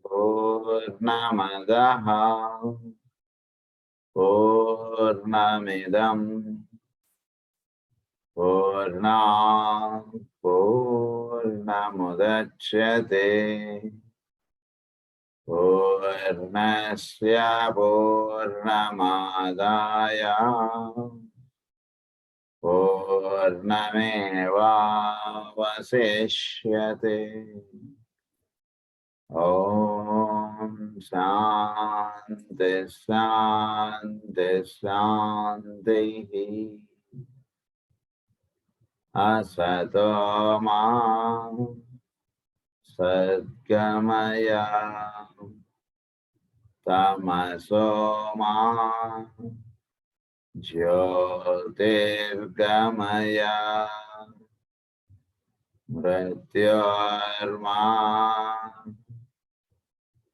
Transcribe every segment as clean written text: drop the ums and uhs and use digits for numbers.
पूर्णमदः पूर्णमिदं पूर्णात् पूर्णमुदच्यते पूर्णस्य पूर्णमादाय पूर्णमेवावशिष्यते। ॐ शान्ति शान्ति शान्तिः। असतो मा सद्गमय तमसो मा ज्योतिर्गमय मृत्योर्मा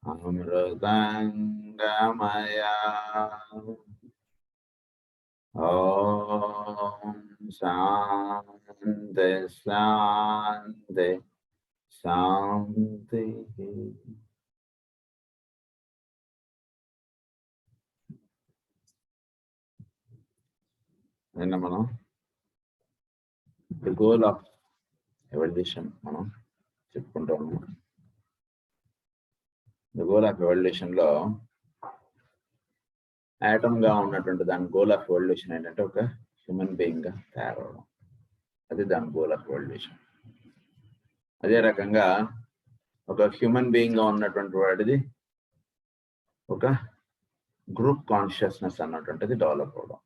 अमृतंगमय। ॐ शान्ति शान्ति शान्तिः। నిన్న మనం ది గోల్ ఆఫ్ ఎవల్యూషన్ మనం చెప్పుకుంటూ ఉన్నాం. ది గోల్ ఆఫ్ ఎవల్యూషన్ లో ఆటమ్ గా ఉన్నటువంటి దాని గోల్ ఆఫ్ ఎవల్యూషన్ ఏంటంటే ఒక హ్యూమన్ బీయింగ్ గా తయారవడం. అది దాని గోల్ ఆఫ్ ఎవల్యూషన్. అదే రకంగా ఒక హ్యూమన్ బీయింగ్ గా ఉన్నటువంటి వాడిది ఒక గ్రూప్ కాన్షియస్నెస్ అన్నటువంటిది డెవలప్ అవడం.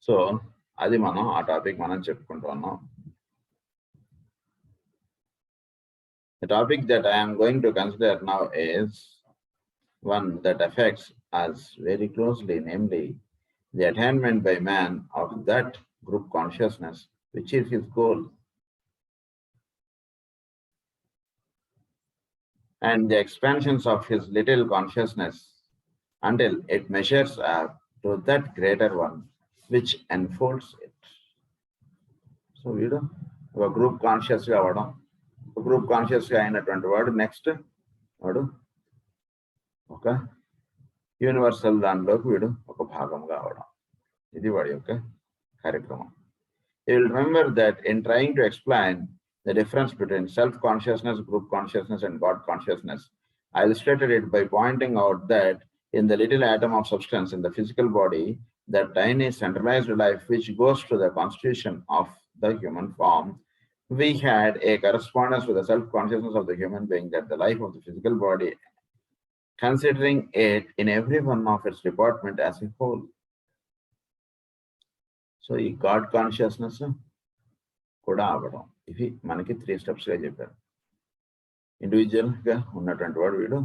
సో అది మనం ఆ టాపిక్ మనం చెప్పుకుంటూ ఉన్నాం. The topic that I am going to consider now is one that affects us very closely, namely the attainment by man of that group consciousness, which is his goal, and the expansions of his little consciousness until it measures up to that greater one which enfolds it. So వీడు ఒక group conscious గా అవడం, group conscious గా అయినటువంటి వాడు next వాడు ఒక universal దానిలోకి వీడు ఒక భాగంగా అవడం. ఇది వాడి యొక్క కార్యక్రమం. You will remember that in trying to explain the difference between self-consciousness, group consciousness, and God consciousness, I illustrated it by pointing out that in the little atom of substance in the physical body, that tiny centralized life which goes to the constitution of the human form, we had a correspondence with the self-consciousness of the human being, that the life of the physical body, considering it in every one of its department as a whole. So, ఈ God consciousness కూడా అవ్వడం. ఇవి మనకి 3 steps గా చెప్పారు. Individual గా ఉన్నటువంటి వాడు వీడు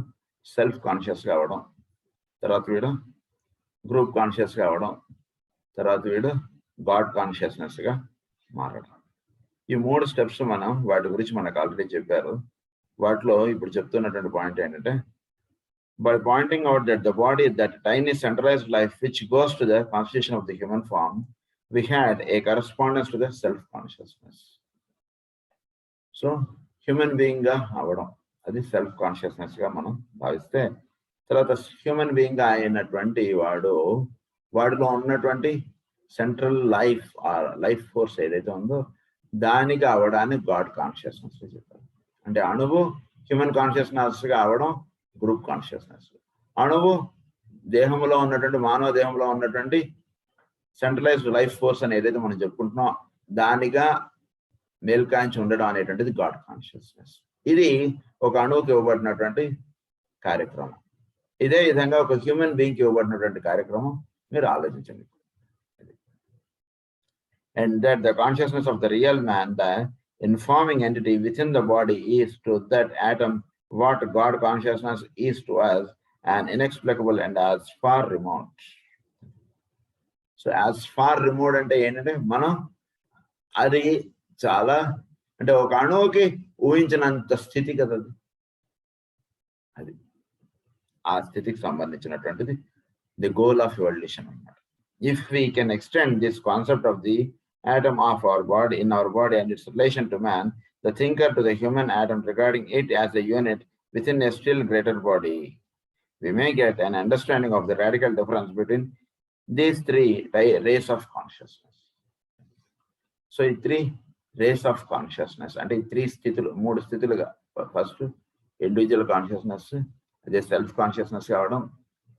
సెల్ఫ్ కాన్షియస్ గా అవ్వడం, తర్వాత వీడు గ్రూప్ కాన్షియస్ గా అవ్వడం, తర్వాత వీడు గాడ్ కాన్షియస్నెస్ గా మారడం. ఈ 3 steps మనం వాటి గురించి మనకు ఆల్రెడీ చెప్పారు. వాటిలో ఇప్పుడు చెప్తున్నటువంటి పాయింట్ ఏంటంటే, by pointing out that the body, that tiny centralized life which goes to the constitution of the human form, we had a correspondence to the self-consciousness. So, human being గా అవడం, అది self consciousness గా మనం భావిస్తే, తర్వాత human being గా అయినటువంటి వాడిలో ఉన్నటువంటి సెంట్రల్ లైఫ్ ఫోర్స్ ఏదైతే ఉందో దానికి అవడాన్ని గాడ్ కాన్షియస్నెస్ చెప్పారు. అంటే అణువు హ్యూమన్ కాన్షియస్నెస్ గా అవడం గ్రూప్ కాన్షియస్నెస్. అణువు దేహంలో ఉన్నటువంటి మానవ దేహంలో ఉన్నటువంటి సెంట్రలైజ్డ్ లైఫ్ ఫోర్స్ అని ఏదైతే మనం చెప్పుకుంటున్నాం దానిగా మేల్కాంచి ఉండడం అనేటువంటిది గాడ్ కాన్షియస్నెస్. ఇది ఒక అణువుకి ఇవ్వబడినటువంటి కార్యక్రమం. ఇదే విధంగా ఒక హ్యూమన్ బీయింగ్కి ఇవ్వబడినటువంటి కార్యక్రమం మీరు ఆలోచించండి. And that the consciousness of the real man, the informing entity within the body, is to that atom what God consciousness is to us, and inexplicable and as far remote. So as far remote అంటే ఏంటంటే మనం అది చాలా అంటే ఒక అణువుకి ఊహించినంత స్థితి కదా అది. ఆ స్థితికి సంబంధించినటువంటిది ది గోల్ ఆఫ్ ఎవల్యూషన్ అన్నమాట. If we can extend this concept of the atom of our body, in our body and its relation to man, the thinker to the human atom regarding it as a unit within a still greater body. We may get an understanding of the radical difference between these three rays of consciousness. So, ఈ three rays of consciousness అంటే ఈ three స్థితులు, మూడు స్థితులుగా, first individual consciousness, అదే self consciousness కావడం,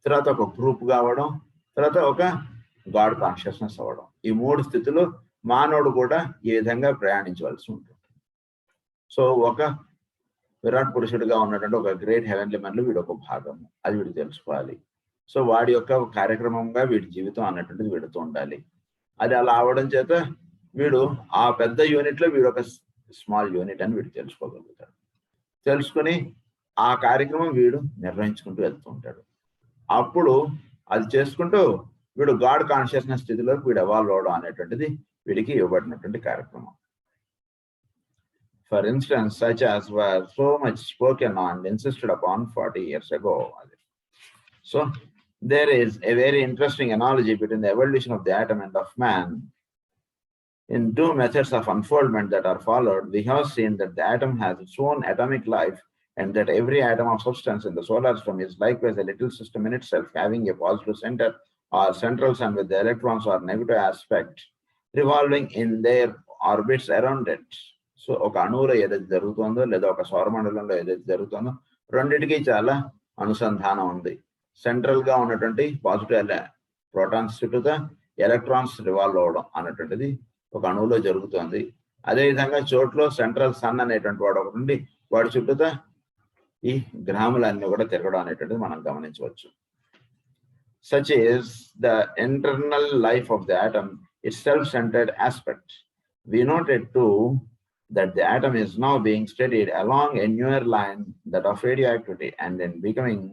తర్వాత ఒక group కావడం, తర్వాత ఒక గాడ్ కాన్షియస్నెస్ అవ్వడం. ఈ మూడు స్థితులు మానవుడు కూడా ఈ విధంగా ప్రయాణించవలసి ఉంటుంది. సో ఒక విరాట్ పురుషుడిగా ఉన్నటువంటి ఒక గ్రేట్ హెవెన్లీ మ్యాన్లో వీడు ఒక భాగము, అది వీడు తెలుసుకోవాలి. సో వాడి యొక్క కార్యక్రమంగా వీడి జీవితం అన్నటువంటిది వీడుతూ ఉండాలి. అది అలా అవడం చేత వీడు ఆ పెద్ద యూనిట్లో వీడు ఒక స్మాల్ యూనిట్ అని వీడు తెలుసుకోగలుగుతాడు. తెలుసుకుని ఆ కార్యక్రమం వీడు నిర్వహించుకుంటూ వెళ్తూ ఉంటాడు. అప్పుడు అది చేసుకుంటూ వీడు గాడ్ కాన్షియస్నెస్ స్థితిలోకి వీడు ఎవాల్వ్ అవడం అనేటువంటిది వీడికి ఇవ్వబడినటువంటి కార్యక్రమం. For instance, such as were so much spoken on and insisted upon 40 years ago. So there is a very interesting analogy between the evolution of the atom and of man. In two methods of unfoldment that are followed, we have seen that the atom has its own atomic life and that every atom of substance in the solar system is likewise a little system in itself, having a positive center or central sun with the electrons or negative aspect revolving in their orbits around it. So ఒక అణువులో ఏదైతే జరుగుతుందో లేదా ఒక సౌరమండలంలో ఏదైతే జరుగుతుందో రెండింటికి చాలా అనుసంధానం ఉంది. సెంట్రల్ గా ఉన్నటువంటి పాజిటివ్ ప్రోటాన్స్ చుట్టూతా ఎలక్ట్రాన్స్ రివాల్వ్ అవడం అన్నటువంటిది ఒక అణువులో జరుగుతుంది. అదేవిధంగా చోట్లో సెంట్రల్ సన్ అనేటువంటి వాడు ఒకటి ఉండి వాడి చుట్టూతా ఈ గ్రహములన్నీ కూడా తిరగడం అనేటువంటిది మనం గమనించవచ్చు. Such is the internal life of the atom, its self-centered aspect. We noted too that the atom is now being studied along a newer line, that of radioactivity, and in becoming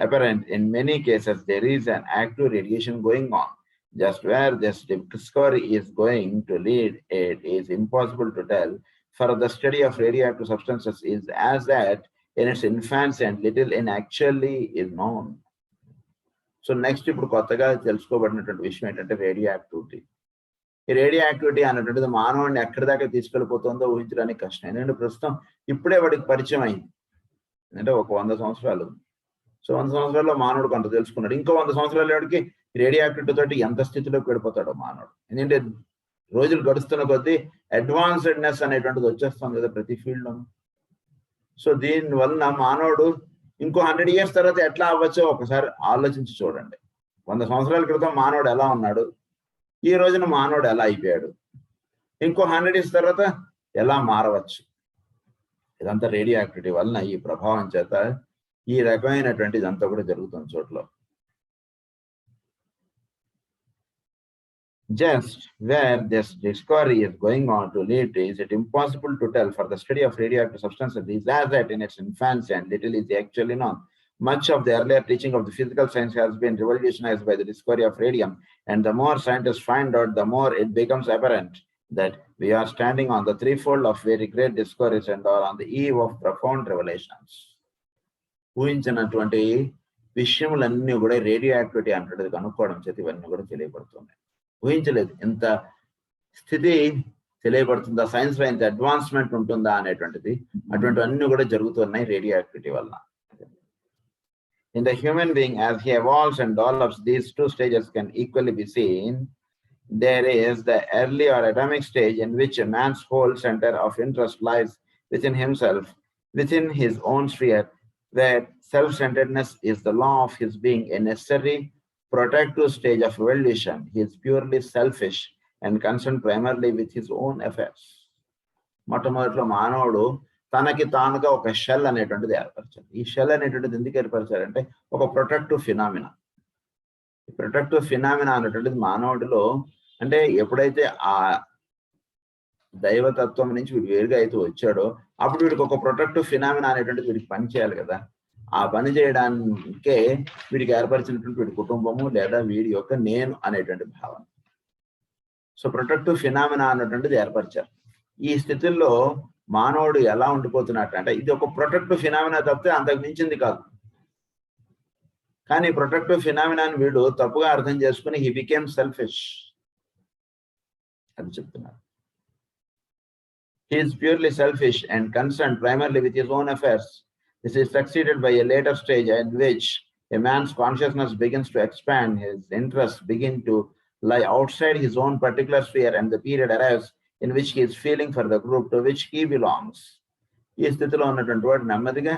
apparent in many cases there is an active radiation going on. Just where this discovery is going to lead it is impossible to tell, for the study of radioactive substances is as that in its infancy and little in actually is known. So next ఇప్పుడు కొత్తగా తెలుసుకోబడినటువంటి విషయం ఏంటంటే రేడియోయాక్టివిటీ. ఈ రేడియోయాక్టివిటీ అన్నటువంటిది మానవుడిని ఎక్కడి దాకా తీసుకెళ్ళిపోతుందో ఊహించడానికి కష్టం. ఎందుకంటే ప్రస్తుతం ఇప్పుడే వాడికి పరిచయం అయింది, అంటే ఒక 100 సంవత్సరాలు. సో 100 సంవత్సరాల్లో మానవుడు కొంత తెలుసుకున్నాడు. ఇంకో 100 సంవత్సరాల వాడికి రేడియోయాక్టివిటీ తోటి ఎంత స్థితిలోకి వెళ్ళిపోతాడో మానవుడు. ఎందుకంటే రోజులు గడుస్తున్న కొద్దీ అడ్వాన్స్డ్నెస్ అనేటువంటిది వచ్చేస్తుంది కదా ప్రతి ఫీల్డ్లో. సో దీని వలన మానవుడు ఇంకో 100 years తర్వాత ఎట్లా అవ్వచ్చో ఒకసారి ఆలోచించి చూడండి. 100 సంవత్సరాల క్రితం మానవుడు ఎలా ఉన్నాడు, ఈ రోజున మానవుడు ఎలా అయిపోయాడు, ఇంకో 100 years తర్వాత ఎలా మారవచ్చు. ఇదంతా రేడియో యాక్టివిటీ వలన ఈ ప్రభావం చేత ఈ రకమైనటువంటి ఇదంతా కూడా జరుగుతుంది చోట్ల. Just where this discovery is going on to lead to, is it impossible to tell, for the study of radioactive substances is as that in its infancy and little is actually known. Much of the earlier teaching of the physical science has been revolutionized by the discovery of radium, and the more scientists find out, the more it becomes apparent that we are standing on the threefold of very great discoveries and are on the eve of profound revelations. ఊహించినటువంటి విషయములన్నీ కూడా radio activity అంటే కనుక్కోవడం చేతి ఇవన్నీ కూడా తెలియబడుతున్నాయి. ఊహించలేదు ఇంత స్థితి తెలియబడుతుందా, సైన్స్ లో ఇంత అడ్వాన్స్మెంట్ ఉంటుందా అనేటువంటిది. అటువంటివన్నీ కూడా జరుగుతున్నాయి రేడియో యాక్టివిటీ వలన. In the human being, as he evolves and develops, these two stages can equally be seen. There is the early or atomic stage in which a man's whole center of interest lies within himself, within his own sphere, where self-centeredness is the law of his being, a necessary protective stage of evolution. He is purely selfish and concerned primarily with his own affairs. మొట్టమొదటిలో మానవుడు తనకి తానుగా ఒక shell అనేటువంటిది ఏర్పరిచాడు. ఈ shell అనేటువంటిది ఎందుకు ఏర్పరిచారంటే ఒక protective phenomena. ఈ ప్రొటెక్టివ్ ఫినామినా అనేటువంటిది మానవుడిలో, అంటే ఎప్పుడైతే ఆ దైవతత్వం నుంచి వీడు వేరుగా అయితే వచ్చాడో అప్పుడు వీడికి ఒక ప్రొటెక్టివ్ ఫినామినా అనేటువంటిది వీడికి పని చేయాలి కదా. ఆ పని చేయడానికే వీడికి ఏర్పరిచినటువంటి వీడి కుటుంబము లేదా వీడి యొక్క నేను అనేటువంటి భావన. సో ప్రొటెక్టివ్ ఫినామినా అనేటువంటిది ఏర్పరిచారు. ఈ స్థితిలో మానవుడు ఎలా ఉండిపోతున్నట్టు అంటే ఇది ఒక ప్రొటెక్టివ్ ఫినామినా తప్పితే అంతకు మించింది కాదు. కానీ ప్రొటెక్టివ్ ఫినామినాని వీడు తప్పుగా అర్థం చేసుకుని హీ బికేమ్ సెల్ఫిష్. అది చెప్తున్నారు. He is purely selfish and concerned primarily with his own affairs. This is succeeded by a later stage in which a man's consciousness begins to expand, his interests begin to lie outside his own particular sphere, and the period arrives in which he is feeling for the group to which he belongs. ఈ స్థితిలో ఉన్నటువంటి వాడు నెమ్మదిగా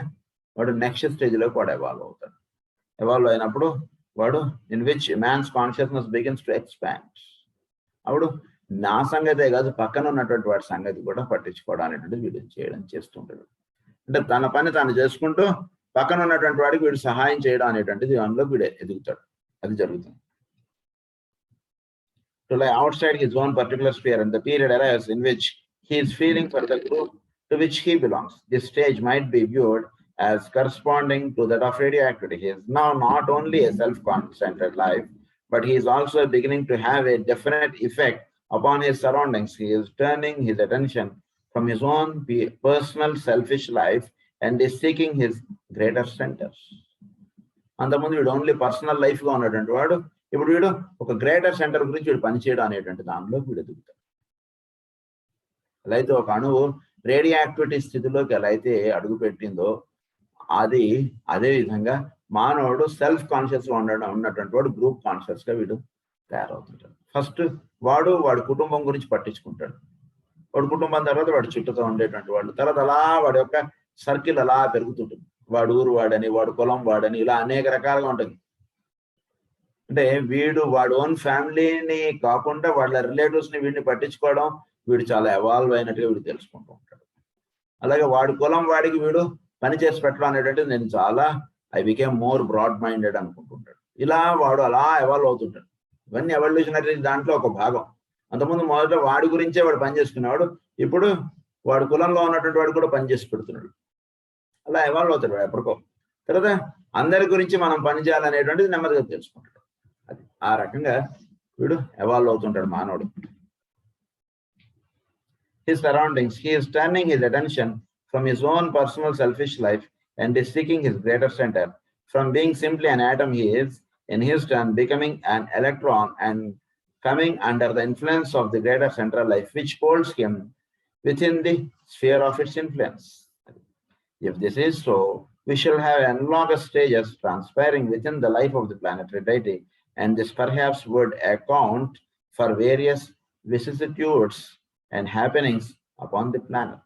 వాడు next స్టేజ్లో కూడా evolve అవుతాడు. Evolve అయినప్పుడు వాడు in which man's consciousness begins to expand. అప్పుడు నా సంగతే కాదు, పక్కన ఉన్నటువంటి వాడి సంగతి కూడా పట్టించుకోవడం అనేటువంటిది వీడు చేయడం చేస్తుంటాడు. అంటే తన పని తాను చేసుకుంటూ పక్కన ఉన్నటువంటి వాడికి వీడు సహాయం చేయడం అనేటువంటిది అందులో వీడు ఎదుగుతాడు. అది జరుగుతుంది. To lie outside his own particular sphere, and the period arrives in which he is feeling for the group to which he belongs. This stage might be viewed as corresponding to that of radioactivity. He is now not only a self-centered life, but he is also beginning to have a definite effect upon his surroundings. He is turning his attention from his own personal selfish life and is seeking his greater centers. అంతకుముందు వీడు only personal life గా ఉన్నటువంటి వాడు ఇప్పుడు వీడు ఒక greater centre గురించి వీడు పనిచేయడం అనేటువంటి దానిలో వీడు ఎదుగుతాడు. ఎలా అయితే ఒక అణువు రేడియో యాక్టివిటీ స్థితిలోకి ఎలా అయితే అడుగు పెట్టిందో అది అదే విధంగా మానవుడు సెల్ఫ్ కాన్షియస్ గా ఉన్నటువంటి వాడు గ్రూప్ కాన్షియస్ గా వీడు తయారవుతుంటాడు. ఫస్ట్ వాడి కుటుంబం గురించి పట్టించుకుంటాడు. వాడి కుటుంబం తర్వాత వాడి చుట్టూతో ఉండేటువంటి వాళ్ళు, తర్వాత అలా వాడి యొక్క సర్కిల్ అలా పెరుగుతుంటుంది. వాడు ఊరు వాడని, వాడు కులం వాడని, ఇలా అనేక రకాలుగా ఉంటుంది. అంటే వీడు వాడు ఓన్ ఫ్యామిలీని కాకుండా వాళ్ళ రిలేటివ్స్ ని వీడిని పట్టించుకోవడం, వీడు చాలా ఎవాల్వ్ అయినట్టుగా వీడు తెలుసుకుంటూ ఉంటాడు. అలాగే వాడి కులం వాడికి వీడు పని చేసి పెట్టడం అనేటట్టు నేను చాలా I became more broad minded అనుకుంటుంటాడు. ఇలా వాడు అలా ఎవాల్వ్ అవుతుంటాడు. ఇవన్నీ ఎవల్యూషనరీ దాంట్లో ఒక భాగం. అంతకుముందు మొదట వాడి గురించే వాడు పని చేసుకునేవాడు, ఇప్పుడు వాడు కులంలో ఉన్నటువంటి వాడు కూడా పని చేసి పెడుతున్నాడు. అలా ఎవాల్వ్ అవుతాడు వాడు ఎప్పటికో. తర్వాత అందరి గురించి మనం పని చేయాలనేటువంటిది నెమ్మదిగా తెలుసుకుంటాడు. అది ఆ రకంగా వీడు ఎవాల్వ్ అవుతుంటాడు మానవుడు. His surroundings, he is turning his attention from his own personal selfish life and is seeking his greater center. From being simply an atom, he is in his turn becoming an electron and coming under the influence of the greater central life, which holds him within the sphere of its influence. If this is so, we shall have analogous stages transpiring within the life of the planetary deity, and this perhaps would account for various vicissitudes and happenings upon the planet.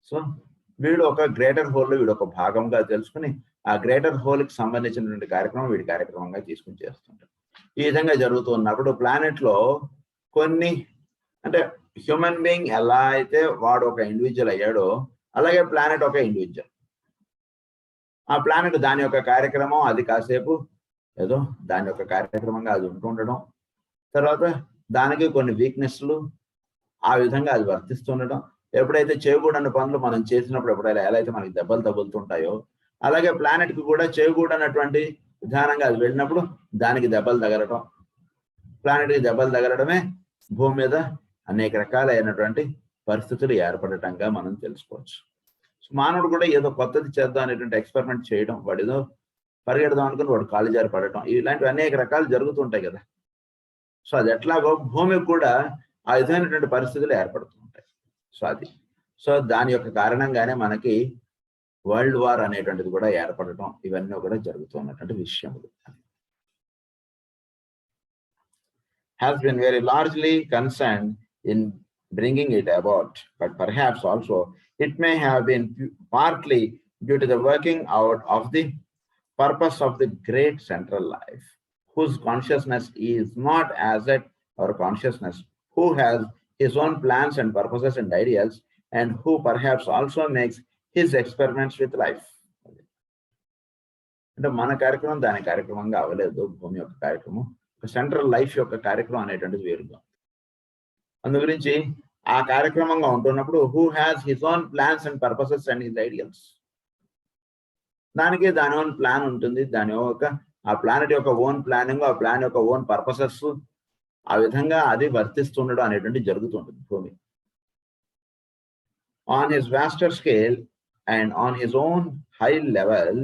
So, వీడు ఒక greater whole వీడు ఒక భాగంగా తెలుసుకుని ఆ greater whole కి సంబంధించినటువంటి కార్యక్రమం వీడి కార్యక్రమంగా తీసుకుని చేస్తుంటాడు. ఈ విధంగా జరుగుతున్నప్పుడు ప్లానెట్ లో కొన్ని అంటే హ్యూమన్ బీయింగ్ ఎలా అయితే వాడు ఒక ఇండివిజువల్ అయ్యాడో అలాగే ప్లానెట్ ఒక ఇండివిజువల్. ఆ ప్లానెట్ దాని యొక్క కార్యక్రమం అది కాసేపు ఏదో దాని యొక్క కార్యక్రమంగా అది ఉంటుండడం, తర్వాత దానికి కొన్ని వీక్నెస్లు ఆ విధంగా అది వర్తిస్తుండడం. ఎప్పుడైతే చేయకూడని పనులు మనం చేసినప్పుడు ఎప్పుడైనా ఎలా అయితే మనకి దెబ్బలు తగులుతుంటాయో అలాగే ప్లానెట్ కి కూడా చేయకూడనటువంటి విధానంగా అది వెళ్ళినప్పుడు దానికి దెబ్బలు తగలడం, ప్లానెట్ కి దెబ్బలు తగలడమే భూమి మీద అనేక రకాలైనటువంటి పరిస్థితులు ఏర్పడటంగా మనం తెలుసుకోవచ్చు. సో మానవుడు కూడా ఏదో కొత్తది చేద్దాం అనేటువంటి ఎక్స్పెరిమెంట్ చేయడం, వాడు ఏదో పరిగెడదాం అనుకుని వాడు కాలు జారి పడటం, ఇలాంటివి అనేక రకాలు జరుగుతుంటాయి కదా. సో అది ఎట్లాగో భూమికి కూడా ఆ విధమైనటువంటి పరిస్థితులు ఏర్పడుతూ ఉంటాయి. సో దాని యొక్క కారణంగానే మనకి వరల్డ్ వార్ అనేటువంటిది కూడా ఏర్పడటం, ఇవన్నీ కూడా జరుగుతున్నటువంటి విషయములు. has been very largely concerned in bringing it about, but perhaps also it may have been partly due to the working out of the purpose of the great central life, whose consciousness is not as at our consciousness, who has his own plans and purposes and ideals, and who perhaps also makes his experiments with life. అంటే మన కార్యక్రమం దాని కార్యక్రమంగా అవ్వలేదు, భూమి యొక్క కార్యక్రమం central life యొక్క కార్యక్రమం అనేటువంటిది వేరుగా. అందు గురించి ఆ కార్యక్రమంగా ఉంటున్నప్పుడు who has his own plans and purposes and his ideals, దానికి దాని ఓన్ ప్లాన్ ఉంటుంది, దాని యొక్క ఆ ప్లానెట్ యొక్క ఓన్ ప్లానింగ్, ఆ ప్లాన్ యొక్క ఓన్ పర్పసెస్, ఆ విధంగా అది వర్తిస్తుండడం అనేటువంటి జరుగుతుంటుంది భూమి. On his vaster scale and on his own high level,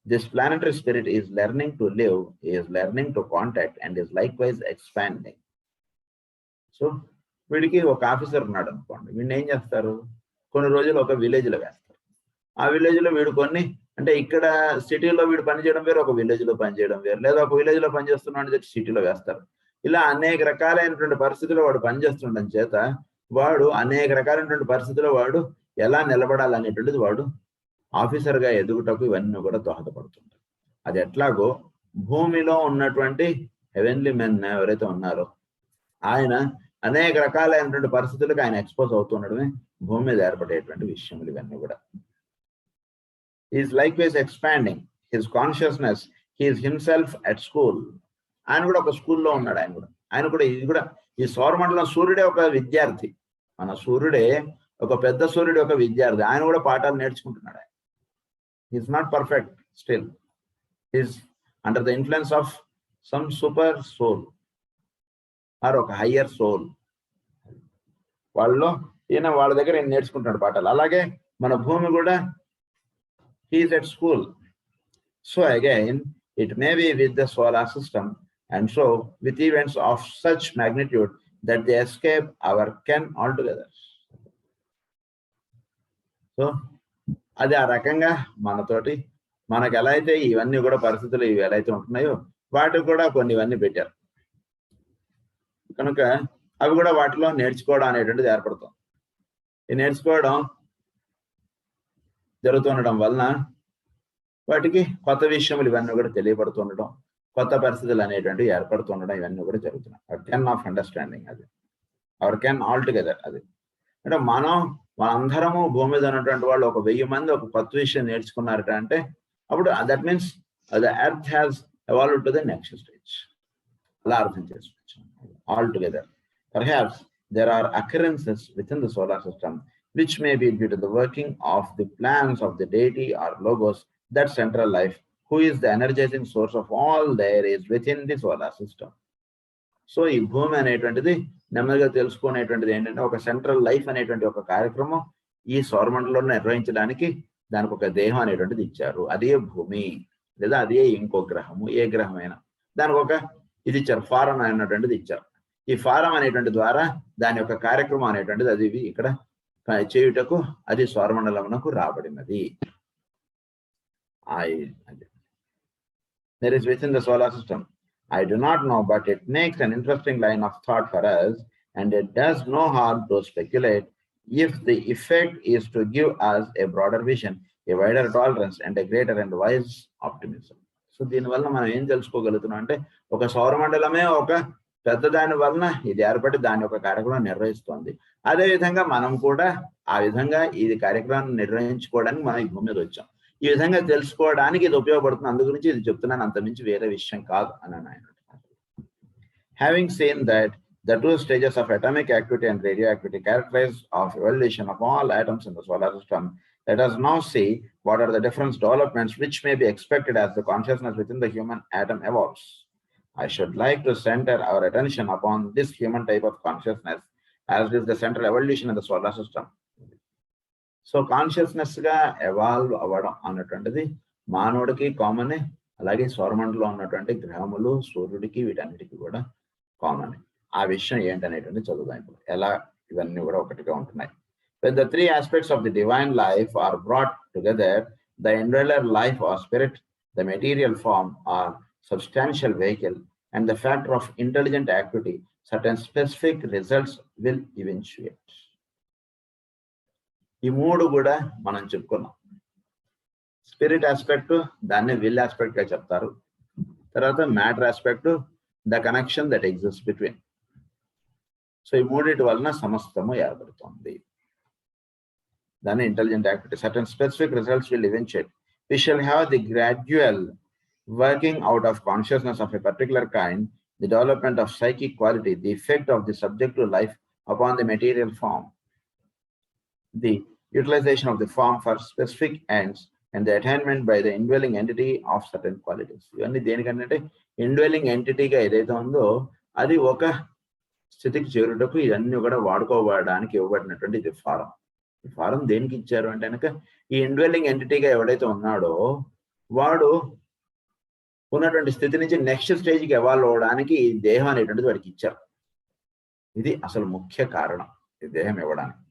this planetary spirit is learning to live, is learning to contact, and is likewise expanding. So వీడికి ఒక ఆఫీసర్ ఉన్నాడు అనుకోండి, వీడిని ఏం చేస్తారు, కొన్ని రోజులు ఒక విలేజ్లో వేస్తారు. ఆ విలేజ్లో వీడు కొన్ని అంటే ఇక్కడ సిటీలో వీడు పనిచేయడం వేరు, ఒక విలేజ్లో పనిచేయడం వేరు, లేదా ఒక విలేజ్లో పనిచేస్తున్నాడు చెప్పి సిటీలో వేస్తారు. ఇలా అనేక రకాలైనటువంటి పరిస్థితుల్లో వాడు పనిచేస్తుండడం చేత వాడు అనేక రకాలైనటువంటి పరిస్థితుల్లో వాడు ఎలా నిలబడాలనేటువంటిది వాడు ఆఫీసర్గా ఎదుగుటకు ఇవన్నీ కూడా దోహదపడుతుంటాయి. అది ఎట్లాగో భూమిలో ఉన్నటువంటి హెవెన్లీ మెన్ ఎవరైతే ఉన్నారో ఆయన అనేక రకాలైనటువంటి పరిస్థితులకు ఆయన ఎక్స్పోజ్ అవుతుండడమే భూమి మీద ఏర్పడేటువంటి విషయములు ఇవన్నీ కూడా. Is likewise expanding his consciousness, he is himself at school. ఆయన కూడా ఒక స్కూల్లో ఉన్నాడు. ఆయన కూడా ఇది కూడా ఈ సౌరమండలం సూర్యుడే ఒక విద్యార్థి. మన సూర్యుడే ఒక పెద్ద సూర్యుడు ఒక విద్యార్థి. ఆయన కూడా పాఠాలు నేర్చుకుంటున్నాడు. He's not perfect still, he's under the influence of some super soul or ఒక హయ్యర్ సోల్. వాళ్ళ దగ్గర ఈయన నేర్చుకుంటున్నాడు పాఠాలు. అలాగే మన భూమి కూడా he's at school. So again it may be with the solar system, and so with events of such magnitude that they escape our ken altogether. So అది ఆ రకంగా మనకు ఎలా అయితే ఇవన్నీ కూడా పరిస్థితులు ఇవి ఎలా అయితే ఉంటున్నాయో వాటికి కూడా కొన్ని ఇవన్నీ పెట్టారు కనుక అవి కూడా వాటిలో నేర్చుకోవడం అనేటువంటిది ఏర్పడుతుంది. ఈ నేర్చుకోవడం జరుగుతుండడం వలన వాటికి కొత్త విషయములు ఇవన్నీ కూడా తెలియబడుతుండడం, కొత్త పరిస్థితులు అనేటువంటివి ఏర్పడుతుండడం ఇవన్నీ కూడా జరుగుతున్నాయి. కెన్ ఆఫ్ అండర్స్టాండింగ్ అది అవర్ కెన్ ఆల్ టుగెదర్. అది అంటే మనందరము భూమి మీద ఉన్నటువంటి వాళ్ళు ఒక 1000 మంది ఒక కొత్త విషయం నేర్చుకున్నారట అంటే అప్పుడు that means the earth has evolved to the next stage. అలా అర్థం చేసుకోవచ్చు. All together perhaps there are occurrences within the solar system which may be due to the working of the plans of the deity or logos, that central life who is the energizing source of all there is within the solar system. So ఈ భూమి అనేటువంటిది నెమ్మదిగా తెలుసుకునేటువంటిది ఏంటంటే ఒక central life అనేటువంటి ఒక కార్యక్రమం ఈ సౌరమండలంలో నిర్వహించడానికి దానికి ఒక దేహం అనేటువంటిది ఇచ్చారు. అదే భూమి లేదా అదే ఇంకో గ్రహము, ఏ గ్రహమైనా దానికి ఒక ఇది ఇచ్చారు, ఫారం అనేటువంటిది ఇచ్చారు. ఈ ఫారం అనేటువంటి ద్వారా దాని యొక్క కార్యక్రమం అనేటువంటిది అది ఇక్కడ చేయుటకు అది సౌరమండలమునకు రాబడినది. There is within the solar system. I do not know, but it makes an interesting line of thought for us, and it does no harm to speculate if the effect is to give us a broader vision, a wider tolerance, and a greater and wise optimism. So దీనివల్ల మనం ఏం తెలుసుకోగలుగుతున్నాం అంటే ఒక సౌరమండలమే ఒక పెద్ద దాని వలన ఇది ఏర్పడి దాని యొక్క కార్యక్రమం నిర్వహిస్తోంది. అదేవిధంగా మనం కూడా ఆ విధంగా ఇది కార్యక్రమాన్ని నిర్వహించుకోవడానికి మనం ఈ భూమి మీద వచ్చాం. ఈ విధంగా తెలుసుకోవడానికి ఇది ఉపయోగపడుతుంది. అందు గురించి ఇది చెప్తున్నాను, అంతమించి వేరే విషయం కాదు అని ఆయన. Having seen that the two stages of atomic activity and radioactivity characterize of evolution of all atoms in the solar system, let us now see what are the different developments which may be expected as the consciousness within the human atom evolves. I should like to center our attention upon this human type of consciousness as it is the central evolution in the solar system. So consciousness గా evolve అవ్వడం అన్నటువంటిది మానవుడికి కామనే, అలాగే సౌరమండలంలో ఉన్నటువంటి గ్రహములు, సూర్యుడికి, వీటన్నిటికీ కూడా కామన్. ఆ విషయం ఏంటనేటువంటి చదువుదాం ఇప్పుడు, ఎలా ఇవన్నీ కూడా ఒకటిగా ఉంటున్నాయి. When the three aspects of the divine life are brought together, the indweller life or spirit, the material form or substantial vehicle, and the factor of intelligent activity, certain specific results will eventuate. ఈ మూడు కూడా మనం చెప్పుకున్నాం. Spirit aspect దాన్ని will aspect గా చెప్తారు. తర్వాత matter aspect the connection that exist between. So ఈ మూడింటి వలన సమస్తము ఏర్పడుతుంది. దాన్ని intelligent activity. Certain specific results will eventuate. We shall have the gradual working out of consciousness of a particular kind, the development of psychic quality, the effect of the subjective life upon the material form, the utilization of the form for specific ends, and the attainment by the indwelling entity of certain qualities. ఇవన్నీ దేనికంటే ఇండ్వెల్లింగ్ ఎంటిటీగా ఏదైతే ఉందో అది ఒక స్థితికి చేరుటకు ఇవన్నీ కూడా వాడుకోవడానికి ఇవ్వబడినటువంటి ఇది ఫారం. ఈ ఫారం దేనికి ఇచ్చారు అంటే కనుక ఈ ఇండ్వెల్లింగ్ ఎంటిటీగా ఎవడైతే ఉన్నాడో వాడు ఉన్నటువంటి స్థితి నుంచి నెక్స్ట్ స్టేజ్కి ఎవాల్వ్ అవ్వడానికి ఈ దేహం అనేటువంటిది వాడికి ఇచ్చారు. ఇది అసలు ముఖ్య కారణం ఈ దేహం ఇవ్వడానికి.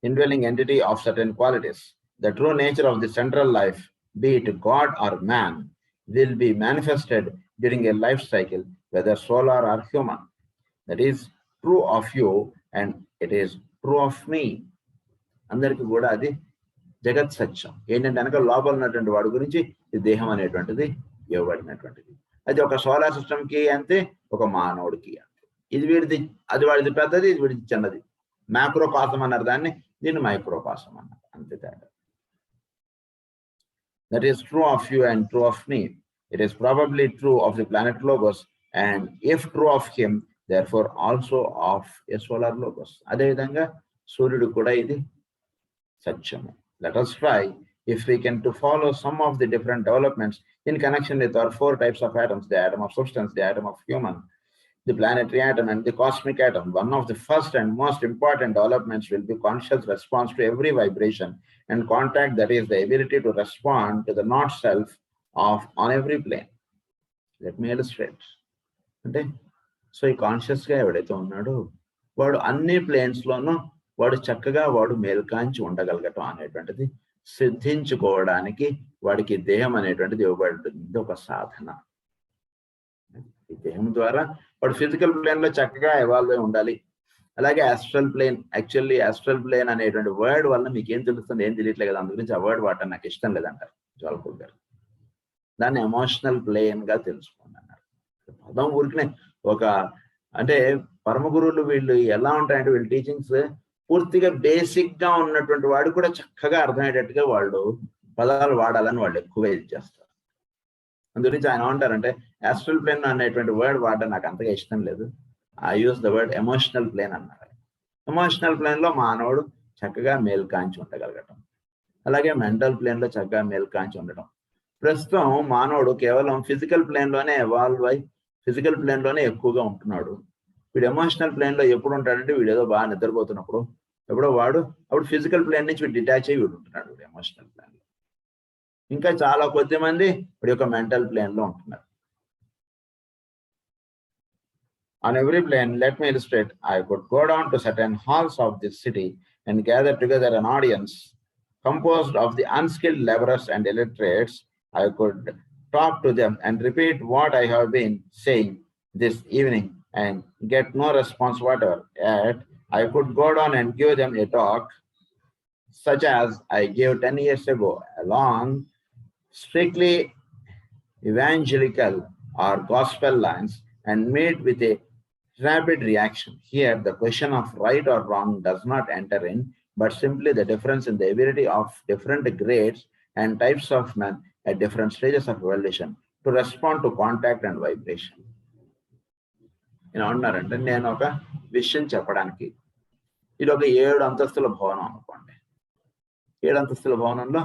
Indwelling entity of certain qualities. The true nature of the central life, be it God or man, will be manifested during a life cycle, whether solar or human. That is true of you and it is true of me. అందరికీ కూడా అది జగత్ సత్యం. ఏంటంటే కనుక లోపల ఉన్నటువంటి వాడి గురించి ఈ దేహం అనేటువంటిది ఇవ్వబడినటువంటిది. అది ఒక సోలార్ సిస్టమ్కి అంతే, ఒక మానవుడికి అంతే. ఇది వీడిది, అది వాడిది పెద్దది, ఇది వీడిది చిన్నది. మ్యాక్రో కాసం అన్నారు దాన్ని, దీన్ని మైక్రో కాసం అన్నారు, అంతే తేడా. That is true of you and true of me. It is probably true of the planet Logos, and if true of him, therefore also of a solar Logos. అదే విధంగా సూర్యుడు కూడా ఇది సత్యము. Let us try, if we can, to follow some of the different developments in connection with our 4 types of atoms: the atom of substance, the atom of human, the planetary atom, and the cosmic atom. One of the first and most important developments will be conscious response to every vibration and contact, that is the ability to respond to the not self of on every plane. Let me illustrate. అంటే so ఈ కాన్షియస్గా ఎవడైతే ఉన్నాడో వాడు అన్ని ప్లేన్స్లోనూ వాడు చక్కగా వాడు మేల్కాంచి ఉండగలగటం అనేటువంటిది సిద్ధించుకోవడానికి వాడికి దేహం అనేటువంటిది ఇవ్వబడుతుంది, ఒక సాధన. ఈ దేహం ద్వారా వాడు ఫిజికల్ ప్లేన్లో చక్కగా ఎవాల్వ్ అయి ఉండాలి. అలాగే astral plane, actually astral plane అనేటువంటి వర్డ్ వల్ల మీకు ఏం తెలుస్తుంది, ఏం తెలియట్లేదు కదా, అందు గురించి ఆ వర్డ్ వాడటం నాకు ఇష్టం లేదంటారు జ్వాలపూర్ గారు. దాన్ని ఎమోషనల్ ప్లేన్గా తెలుసుకోండి అన్నారు. పదం ఊరికనే ఒక అంటే పరమ గురువులు వీళ్ళు ఎలా ఉంటాయంటే వీళ్ళ టీచింగ్స్ పూర్తిగా బేసిక్గా ఉన్నటువంటి వాడు కూడా చక్కగా అర్థమయ్యేటట్టుగా వాళ్ళు పదాలు వాడాలని వాళ్ళు ఎక్కువగా ఇది చేస్తారు. అందుగురించి ఆయన ఏమంటారంటే ఆస్ట్రల్ ప్లేన్ అనేటువంటి వర్డ్ వాడడం నాకు అంతగా ఇష్టం లేదు, I use the word emotional plane అన్నారు. ఎమోషనల్ ప్లేన్లో మానవుడు చక్కగా మేల్కాంచి ఉండగలగటం, అలాగే మెంటల్ ప్లేన్లో చక్కగా మేల్కాంచి ఉండటం. ప్రస్తుతం మానవుడు కేవలం ఫిజికల్ ప్లేన్లోనే ఎవాల్వ్ అయి ఫిజికల్ ప్లేన్లోనే ఎక్కువగా ఉంటున్నాడు. వీడు ఎమోషనల్ ప్లేన్లో ఎప్పుడు ఉంటాడంటే వీడు ఏదో బాగా నిద్రపోతున్నప్పుడు ఎప్పుడో వాడు అప్పుడు ఫిజికల్ ప్లేన్ నుంచి వీడు డిటాచ్ అయ్యి వీడు ఉంటున్నాడు వీడు ఎమోషనల్ ప్లేన్లో. ఇంకా చాలా కొద్ది మంది వీడి యొక్క మెంటల్ ప్లేన్లో ఉంటున్నారు. On every plane, let me illustrate. I could go down to certain halls of this city and gather together an audience composed of the unskilled laborers and illiterates. I could talk to them and repeat what I have been saying this evening and get no response whatever. Yet, I could go down and give them a talk such as I gave 10 years ago, along strictly evangelical or gospel lines, and meet with a rapid reaction. Here, the question of right or wrong does not enter in, but simply the difference in the ability of different grades and types of men at different stages of evolution to respond to contact and vibration. నేను అన్నారంటే నేను ఒక విషయం చెప్పడానికి, ఇది ఒక 7 అంతస్తుల భవనం అనుకోండి. 7 అంతస్తుల భవనంలో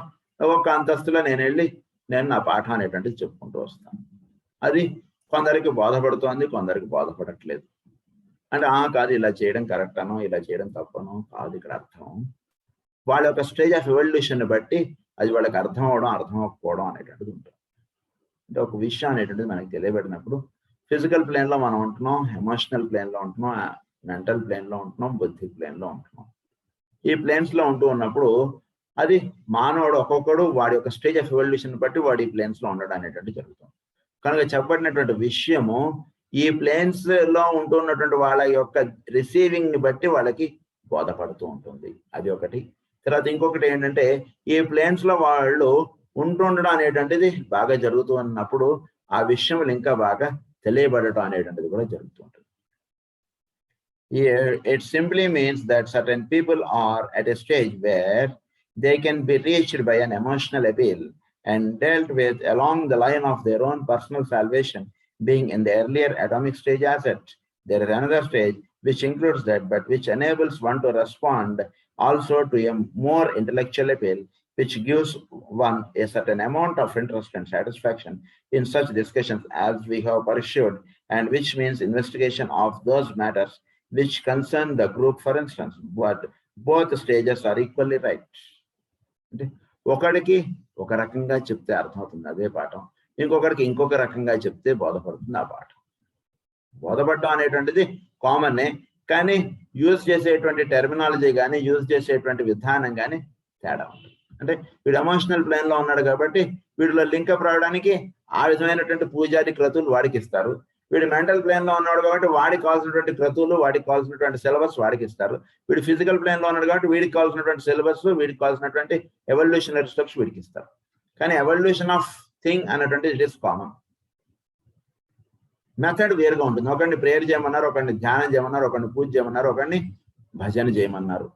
ఒక అంతస్తులో నేను నా పాఠం అనేటువంటిది చెప్పుకుంటూ వస్తాను. అది కొందరికి బోధపడుతోంది, కొందరికి బోధపడట్లేదు. అంటే కాదు ఇలా చేయడం కరెక్ట్ అనో ఇలా చేయడం తప్పనో కాదు ఇక్కడ అర్థం. వాళ్ళ యొక్క స్టేజ్ ఆఫ్ ఎవల్యూషన్ బట్టి అది వాళ్ళకి అర్థం అవడం అర్థం అవ్వకపోవడం అనేటువంటిది ఉంటుంది. అంటే ఒక విషయం అనేటువంటిది మనకి తెలియబడినప్పుడు ఫిజికల్ ప్లేన్లో మనం ఉంటున్నాం, ఎమోషనల్ ప్లేన్లో ఉంటున్నాం, మెంటల్ ప్లేన్లో ఉంటున్నాం, బుద్ధి ప్లేన్లో ఉంటున్నాం. ఈ ప్లేన్స్లో ఉంటూ ఉన్నప్పుడు అది మానవుడు ఒక్కొక్కడు వాడి యొక్క స్టేజ్ ఆఫ్ ఎవల్యూషన్ బట్టి వాడి ఈ ప్లేన్స్లో ఉండడం అనేటువంటి జరుగుతుంది. కనుక చెప్పబడినటువంటి విషయము ఈ ప్లేన్స్ లో ఉంటున్నటువంటి వాళ్ళ యొక్క రిసీవింగ్ ని బట్టి వాళ్ళకి బోధపడుతూ ఉంటుంది. అది ఒకటి. తర్వాత ఇంకొకటి ఏంటంటే ఈ ప్లేన్స్ లో వాళ్ళు ఉంటుండడం అనేటువంటిది బాగా జరుగుతూ ఉన్నప్పుడు ఆ విషయములు ఇంకా బాగా తెలియబడటం అనేటువంటిది కూడా జరుగుతూ ఉంటుంది. It simply means that certain people are at a stage where they can be reached by an emotional appeal and dealt with along the line of their own personal salvation, being in the earlier atomic stage asset. There is another stage which includes that, but which enables one to respond also to a more intellectual appeal, which gives one a certain amount of interest and satisfaction in such discussions as we have pursued, and which means investigation of those matters which concern the group, for instance. But both stages are equally right. ఒకడికి ఒక రకంగా చెప్తే అర్థమవుతుంది అదే పాఠం, ఇంకొకరికి ఇంకొక రకంగా చెప్తే బోధపడుతుంది ఆ పాఠం. బోధపడటం అనేటువంటిది కామనే, కానీ యూజ్ చేసేటువంటి టెర్మినాలజీ కానీ యూజ్ చేసేటువంటి విధానం కానీ తేడా ఉంటుంది. అంటే వీడు ఎమోషనల్ ప్లేన్ లో ఉన్నాడు కాబట్టి వీడిలో లింకప్ రావడానికి ఆ విధమైనటువంటి పూజాది క్రతువులు వాడికి ఇస్తారు. వీడు మెంటల్ ప్లేన్ లో ఉన్నాడు కాబట్టి వాడికి కావాల్సినటువంటి క్రతువులు, వాడికి కావాల్సినటువంటి సిలబస్ వాడికి ఇస్తారు. వీడు ఫిజికల్ ప్లేన్ లో ఉన్నాడు కాబట్టి వీడికి కావాల్సినటువంటి సిలబస్, వీడికి కావాల్సినటువంటి ఎవల్యూషనరీ స్టెప్స్ వీడికి ఇస్తారు. కానీ ఎవల్యూషన్ ఆఫ్ థింగ్ అన్నటువంటి ఇట్ ఈస్ కామన్. మెథడ్ వేరుగా ఉంటుంది. ఒకరిని ప్రేయర్ చేయమన్నారు, ఒకరిని ధ్యానం చేయమన్నారు, ఒకరిని పూజ చేయమన్నారు, ఒకరిని భజన చేయమన్నారు.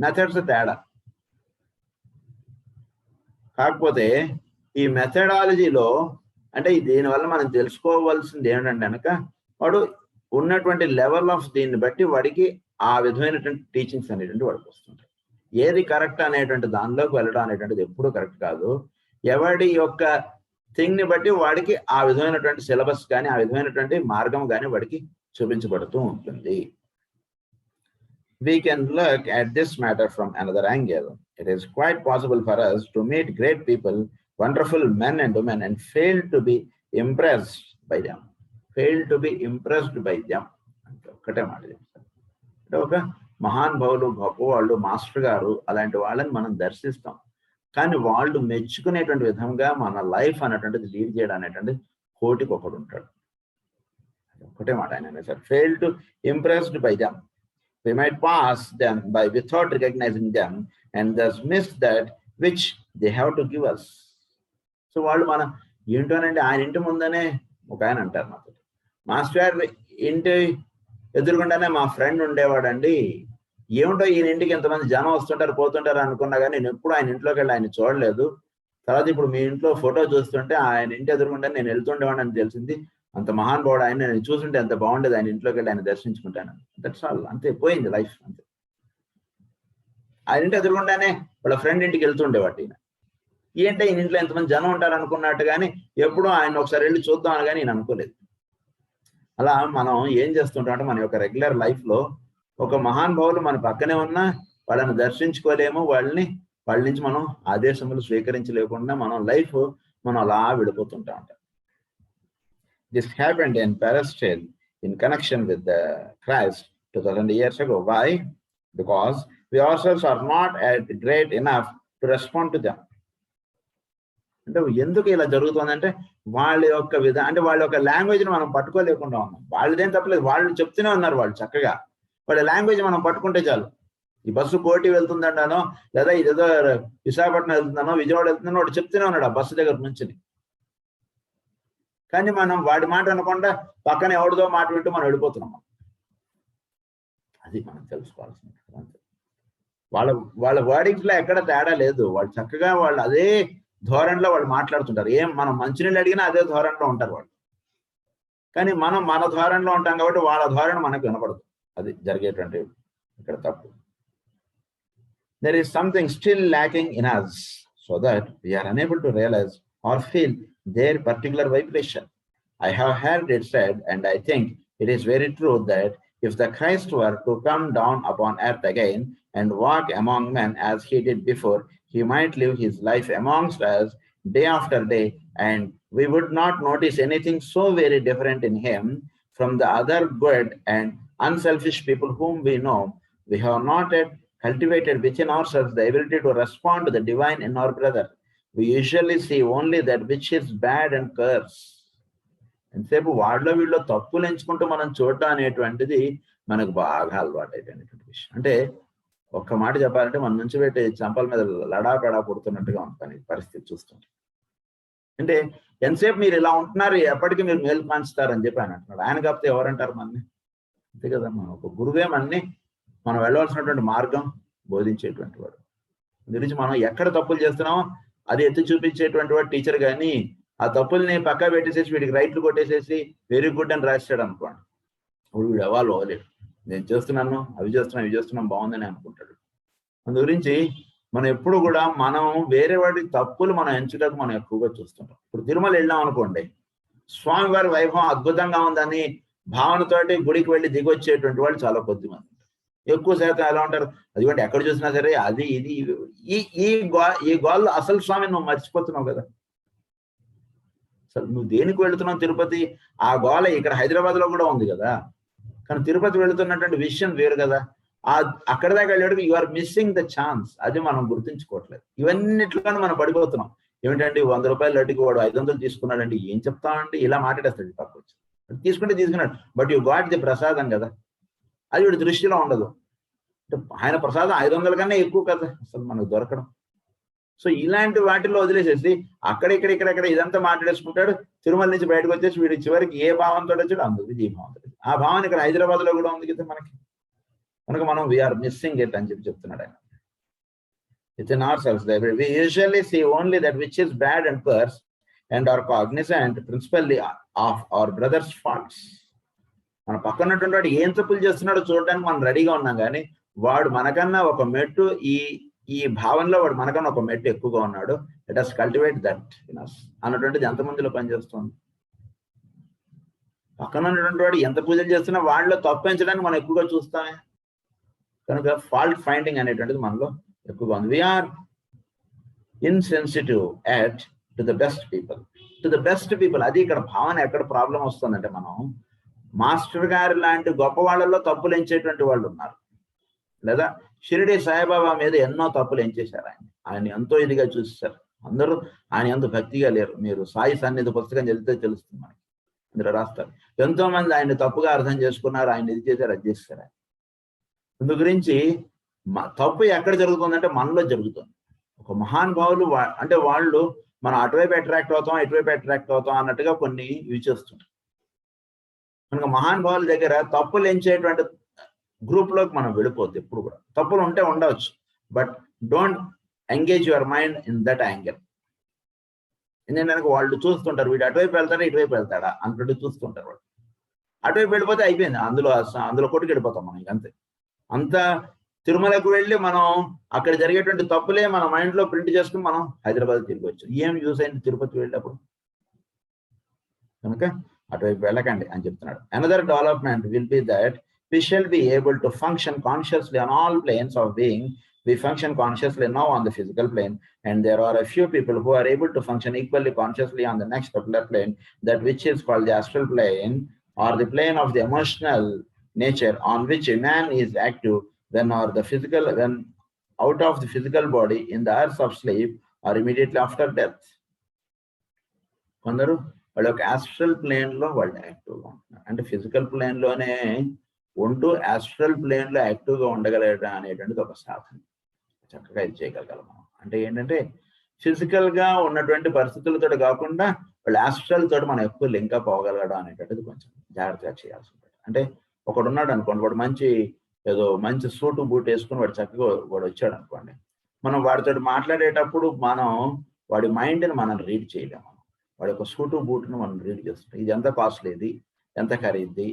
మెథడ్స్ తేడా. కాకపోతే ఈ మెథడాలజీలో అంటే దీనివల్ల మనం తెలుసుకోవాల్సింది ఏంటంటే కనుక వాడు ఉన్నటువంటి లెవెల్ ఆఫ్ దీన్ని బట్టి వాడికి ఆ విధమైనటువంటి టీచింగ్స్ అనేటువంటి వాడికి వస్తుంటాయి. ఏది కరెక్ట్ అనేటువంటి దానిలోకి వెళ్ళడం అనేటువంటిది ఎప్పుడూ కరెక్ట్ కాదు. ఎవడి యొక్క థింగ్ ని బట్టి వాడికి ఆ విధమైనటువంటి సిలబస్ కానీ ఆ విధమైనటువంటి మార్గం కానీ వాడికి చూపించబడుతూ ఉంటుంది. We can look at this matter from another angle. It is quite possible for us to meet great people, wonderful men and women, and fail to be impressed by them. Fail to be impressed by them. ఒకటే మాట చెప్తాను. అంటే ఒక మహానుభావులు, గొప్పవాళ్ళు, master గారు అలాంటి వాళ్ళని మనం దర్శిస్తాం. కానీ వాళ్ళు మెచ్చుకునేటువంటి విధంగా మన లైఫ్ అనేటువంటిది లీడ్ చేయడం అనేటువంటి కోటికి ఒకడు ఉంటాడు. ఒకటే మాట ఆయన sir, fail to impressed by them. We might pass them by without recognizing them and thus miss that which they have to give us. So వాళ్ళు మన ఏంటోనండి, ఆయన ఇంటి ముందనే ఒక ఆయన అంటారు నాకు, మాస్టర్ గారు ఇంటి ఎదురుగుండానే మా ఫ్రెండ్ ఉండేవాడండి, ఏమిటో ఈయన ఇంటికి ఎంతమంది జనం వస్తుంటారు పోతుంటారు అనుకున్నా కానీ నేను ఎప్పుడు ఆయన ఇంట్లోకి వెళ్ళి ఆయన చూడలేదు. తర్వాత ఇప్పుడు మీ ఇంట్లో ఫోటో చూస్తుంటే ఆయన ఇంటి ఎదురుగుండా నేను వెళ్తుండేవాడిని అని తెలిసింది. అంత మహానుభావుడు ఆయన, నేను చూస్తుంటే ఎంత బాగుండేది, ఆయన ఇంట్లోకి వెళ్ళి ఆయన దర్శించుకుంటాను. That's all. అంతే, పోయింది లైఫ్ అంతే. ఆయన ఇంటి ఎదురుగుండానే వాళ్ళ ఫ్రెండ్ ఇంటికి వెళ్తుండేవాడు ఈయన. ఏంటంటే ఈయన ఇంట్లో ఎంతమంది జనం ఉంటారు అనుకున్నట్టు కానీ ఎప్పుడూ ఆయన ఒకసారి వెళ్ళి చూద్దామని కానీ ఈయన అనుకోలేదు. అలా మనం ఏం చేస్తుంటాం అంటే మన యొక్క రెగ్యులర్ లైఫ్ లో ఒక మహానుభావులు మన పక్కనే ఉన్నా వాళ్ళని దర్శించుకోలేము, వాళ్ళ నుంచి మనం ఆదేశములు స్వీకరించలేకుండా మనం అలా విడిపోతుంటా ఉంటాం. This happened in Palestine in connection with the Christ 2000 years ago. Why? Because we ourselves are not great enough to respond to them. అంటే ఎందుకు ఇలా జరుగుతుందంటే వాళ్ళ యొక్క అంటే వాళ్ళ యొక్క లాంగ్వేజ్ని మనం పట్టుకోలేకుండా ఉన్నాం. వాళ్ళదేం తప్పలేదు, వాళ్ళు చెప్తూనే ఉన్నారు వాళ్ళు చక్కగా. వాళ్ళ లాంగ్వేజ్ మనం పట్టుకుంటే చాలు. ఈ బస్సు కోటి వెళ్తుందంటానో లేదా ఇదేదో విశాఖపట్నం వెళ్తుందానో విజయవాడ వెళ్తుందానో వాడు చెప్తూనే ఉన్నాడు ఆ బస్సు దగ్గర నుంచి. కానీ మనం వాడి మాట అనకుండా పక్కన ఎవరిదో మాట వింటూ మనం వెళ్ళిపోతున్నాం. అది మనం తెలుసుకోవాల్సింది. వాళ్ళ వర్డింగ్స్ లో ఎక్కడ తేడా లేదు. వాళ్ళు చక్కగా వాళ్ళు అదే ధోరణిలో వాళ్ళు మాట్లాడుతుంటారు. మనం మంచినీళ్ళు అడిగినా అదే ధోరణిలో ఉంటారు వాళ్ళు. కానీ మనం మన ధోరణిలో ఉంటాం కాబట్టి వాళ్ళ ధోరణి మనకు వినపడదు. అది జరిగేటువంటి ఇక్కడ తప్పు. There is something still lacking in us so that we are unable to realize or feel their particular vibration. I have heard it said, and I think it is very true, that if the Christ were to come down upon earth again and walk among men as he did before, he might live his life amongst us day after day, and we would not notice anything so very different in him from the other good and unselfish people whom we know. We have not yet cultivated within ourselves the ability to respond to the divine in our brother. We usually see only that which is bad and curse. ఎంతసేపు వాళ్ళలో వీళ్ళు తప్పులు ఎంచుకుంటూ మనం చూడటం అనేటువంటిది మనకు బాగా అలవాటు అయిపోయినటువంటి విషయం. అంటే ఒక్క మాట చెప్పాలంటే మన నుంచి పెట్టి చంపల మీద లడాపెడా పుడుతున్నట్టుగా ఉంటుంది పరిస్థితి చూస్తుంటే. అంటే ఎంతసేపు మీరు ఇలా ఉంటున్నారు, ఎప్పటికీ మీరు మేలు కాంచుతారని చెప్పి ఆయన అంటున్నాడు. ఆయన కాకపోతే ఎవరంటారు మనని? అంతే కదా, మన ఒక గురువే మనని మనం వెళ్ళవలసినటువంటి మార్గం బోధించేటువంటి వాడు. గురించి మనం ఎక్కడ తప్పులు చేస్తున్నామో అది ఎత్తి చూపించేటువంటి వాడు టీచర్. కానీ ఆ తప్పుల్ని పక్కా పెట్టేసేసి వీడికి రైట్లు కొట్టేసేసి వెరీ గుడ్ అని రాస్తాడు అనుకోండి, అప్పుడు వీడు ఎవాల్వ్ అవ్వలేడు. నేను చేస్తున్నాను, అవి చేస్తున్నాం బాగుందని అనుకుంటాడు. అందు గురించి మనం ఎప్పుడు కూడా మనం వేరే వాడి తప్పులు మనం ఎంచుటకు మనం ఎక్కువగా చూస్తుంటాం. ఇప్పుడు తిరుమల వెళ్ళాం అనుకోండి, స్వామివారి వైభవం అద్భుతంగా ఉందని భావనతోటి గుడికి వెళ్ళి దిగొచ్చేటువంటి వాళ్ళు చాలా కొద్ది మంది. ఎక్కువ శాతం ఎలా ఉంటారు, అదిగోండి ఎక్కడ చూసినా సరే అది ఇది ఈ గోల్ అసలు స్వామి నువ్వు మర్చిపోతున్నావు కదా. అసలు నువ్వు దేనికి వెళుతున్నావు తిరుపతి? ఆ గోల ఇక్కడ హైదరాబాద్ లో కూడా ఉంది కదా, కానీ తిరుపతి వెళుతున్నటువంటి విషయం వేరు కదా. అక్కడ దాకా వెళ్ళాడు, you are missing the chance. అది మనం గుర్తించుకోవట్లేదు. ఇవన్నిట్లోనూ మనం పడిపోతున్నాం. ఏమిటండి 100 రూపాయల లడ్డుకి వాడు 500 తీసుకున్నాడండి, ఏం చెప్తామండి, ఇలా మాట్లాడేస్తాడు పక్కకు వచ్చి. తీసుకున్నాడు, బట్ యు గాట్ ది ప్రసాదం కదా, అది వీడి దృష్టిలో ఉండదు. అంటే ఆయన ప్రసాదం 500 కన్నా ఎక్కువ కదా అసలు మనకు దొరకడం. సో ఇలాంటి వాటిల్లో వదిలేసేసి అక్కడ ఇదంతా మాట్లాడేసుకుంటాడు. తిరుమల నుంచి బయటకు వచ్చేసి వీడి చివరికి ఏ భావంతో వచ్చాడు, అందుకు ఈ భావంతో. ఆ భావన ఇక్కడ హైదరాబాద్ లో కూడా ఉంది కదా మనకి. కనుక మనం వీఆర్ మిస్సింగ్ ఇట్ అని చెప్తున్నాడు ఆయన. Within ourselves, we usually see only that which is bad and worse, and are cognizant principally of our brother's faults. మన పక్కనటువంటి వాడు ఏం తప్పులు చేస్తున్నాడో చూడడానికి మనం రెడీగా ఉన్నాం, కానీ వాడు మనకన్నా ఒక మెట్టు ఈ భావనలో వాడు మనకన్నా ఒక మెట్టు ఎక్కువగా ఉన్నాడు. Let us cultivate that in us అన్నటువంటిది ఎంతమందిలో పనిచేస్తుంది. పక్కన ఉన్నటువంటి వాడు ఎంత పూజలు చేస్తున్నా వాళ్ళలో తప్పించడానికి మనం ఎక్కువగా చూస్తామే. కనుక ఫాల్ట్ ఫైండింగ్ అనేటువంటిది మనలో ఎక్కువగా ఉంది. We are insensitive to the best people. అది ఇక్కడ భావన ఎక్కడ ప్రాబ్లం వస్తుందంటే, మనం మాస్టర్ గారి లాంటి గొప్ప వాళ్ళలో తప్పులు ఎంచేటువంటి వాళ్ళు ఉన్నారు, లేదా షిరిడి సాయిబాబా మీద ఎన్నో తప్పులు ఎంచేశారు. ఆయన ఎంతో ఇదిగా చూసేశారు. అందరూ ఆయన ఎంతో భక్తిగా లేరు. మీరు సాయి సన్నిధి పుస్తకం చదివితే తెలుస్తుంది మనకి, అందరూ రాస్తారు. ఎంతో మంది ఆయన తప్పుగా అర్థం చేసుకున్నారు, ఆయన ఇది చేశారు, అది చేశారు. అందు గురించి తప్పు ఎక్కడ జరుగుతుందంటే మనలో జరుగుతుంది. ఒక మహానుభావులు అంటే వాళ్ళు మనం అటువైపు అట్రాక్ట్ అవుతాం, ఇటువైపు అట్రాక్ట్ అవుతాం అన్నట్టుగా కొన్ని ఇవి చేస్తుంటారు. కనుక మహానుభావుల దగ్గర తప్పులు ఎంచేటువంటి గ్రూప్ లోకి మనం వెళ్ళిపోద్ది. ఎప్పుడు కూడా తప్పులు ఉంటే ఉండవచ్చు, but don't engage your mind in that angle. ఎందుకంటే వాళ్ళు చూస్తుంటారు, వీడు అటువైపు వెళ్తాడా ఇటువైపు వెళ్తాడా అన్నట్టు చూస్తుంటారు. వాళ్ళు అటువైపు వెళ్ళిపోతే అయిపోయింది, అందులో కొట్టుకు వెళ్ళిపోతాం మనం. అంతే. అంతా తిరుమలకు వెళ్ళి మనం అక్కడ జరిగేటువంటి తప్పులే మన మైండ్ లో ప్రింట్ చేసుకుని మనం హైదరాబాద్ తిరిగి వచ్చాం. ఏం యూజ్ అయింది తిరుపతి వెళ్ళినప్పుడు? కనుక అటువైపు వెళ్ళకండి అని చెప్తున్నాడు. Another development will be that we shall be able to function consciously on all planes of being. We function consciously now on the physical plane, and there are a few people who are able to function equally consciously on the next particular plane, that which is called the astral plane, or the plane of the emotional nature, on which a man is active when out of the physical body in the hours of sleep or immediately after death. కొందరు వాళ్ళ యొక్క astral plane లో వాళ్ళు యాక్టివ్గా ఉంటున్నారు. అంటే physical plane లోనే ఉంటూ ఆస్ట్రల్ ప్లేన్ లో యాక్టివ్ గా ఉండగలగడం అనేటువంటిది ఒక సాధన. చక్కగా ఇది చేయగలగాలి మనం. అంటే ఏంటంటే ఫిజికల్ గా ఉన్నటువంటి పరిస్థితులతో కాకుండా వాళ్ళు ఆస్ట్రల్ తోటి మనం ఎక్కువ లింకప్ అవ్వగలగడం అనేటువంటిది కొంచెం జాగ్రత్తగా చేయాల్సి ఉంటుంది. అంటే ఒకడు ఉన్నాడు అనుకోండి, వాడు మంచి సూటు బూట్ వేసుకుని వాడు చక్కగా వాడు వచ్చాడు అనుకోండి, మనం వాడితో మాట్లాడేటప్పుడు మనం వాడి మైండ్ని మనం రీడ్ చేయలేము. వాడి యొక్క సూటు బూట్ని మనం రీడ్ చేస్తాం. ఇది ఎంత కాస్ట్లీది, ఎంత ఖరీద్ది,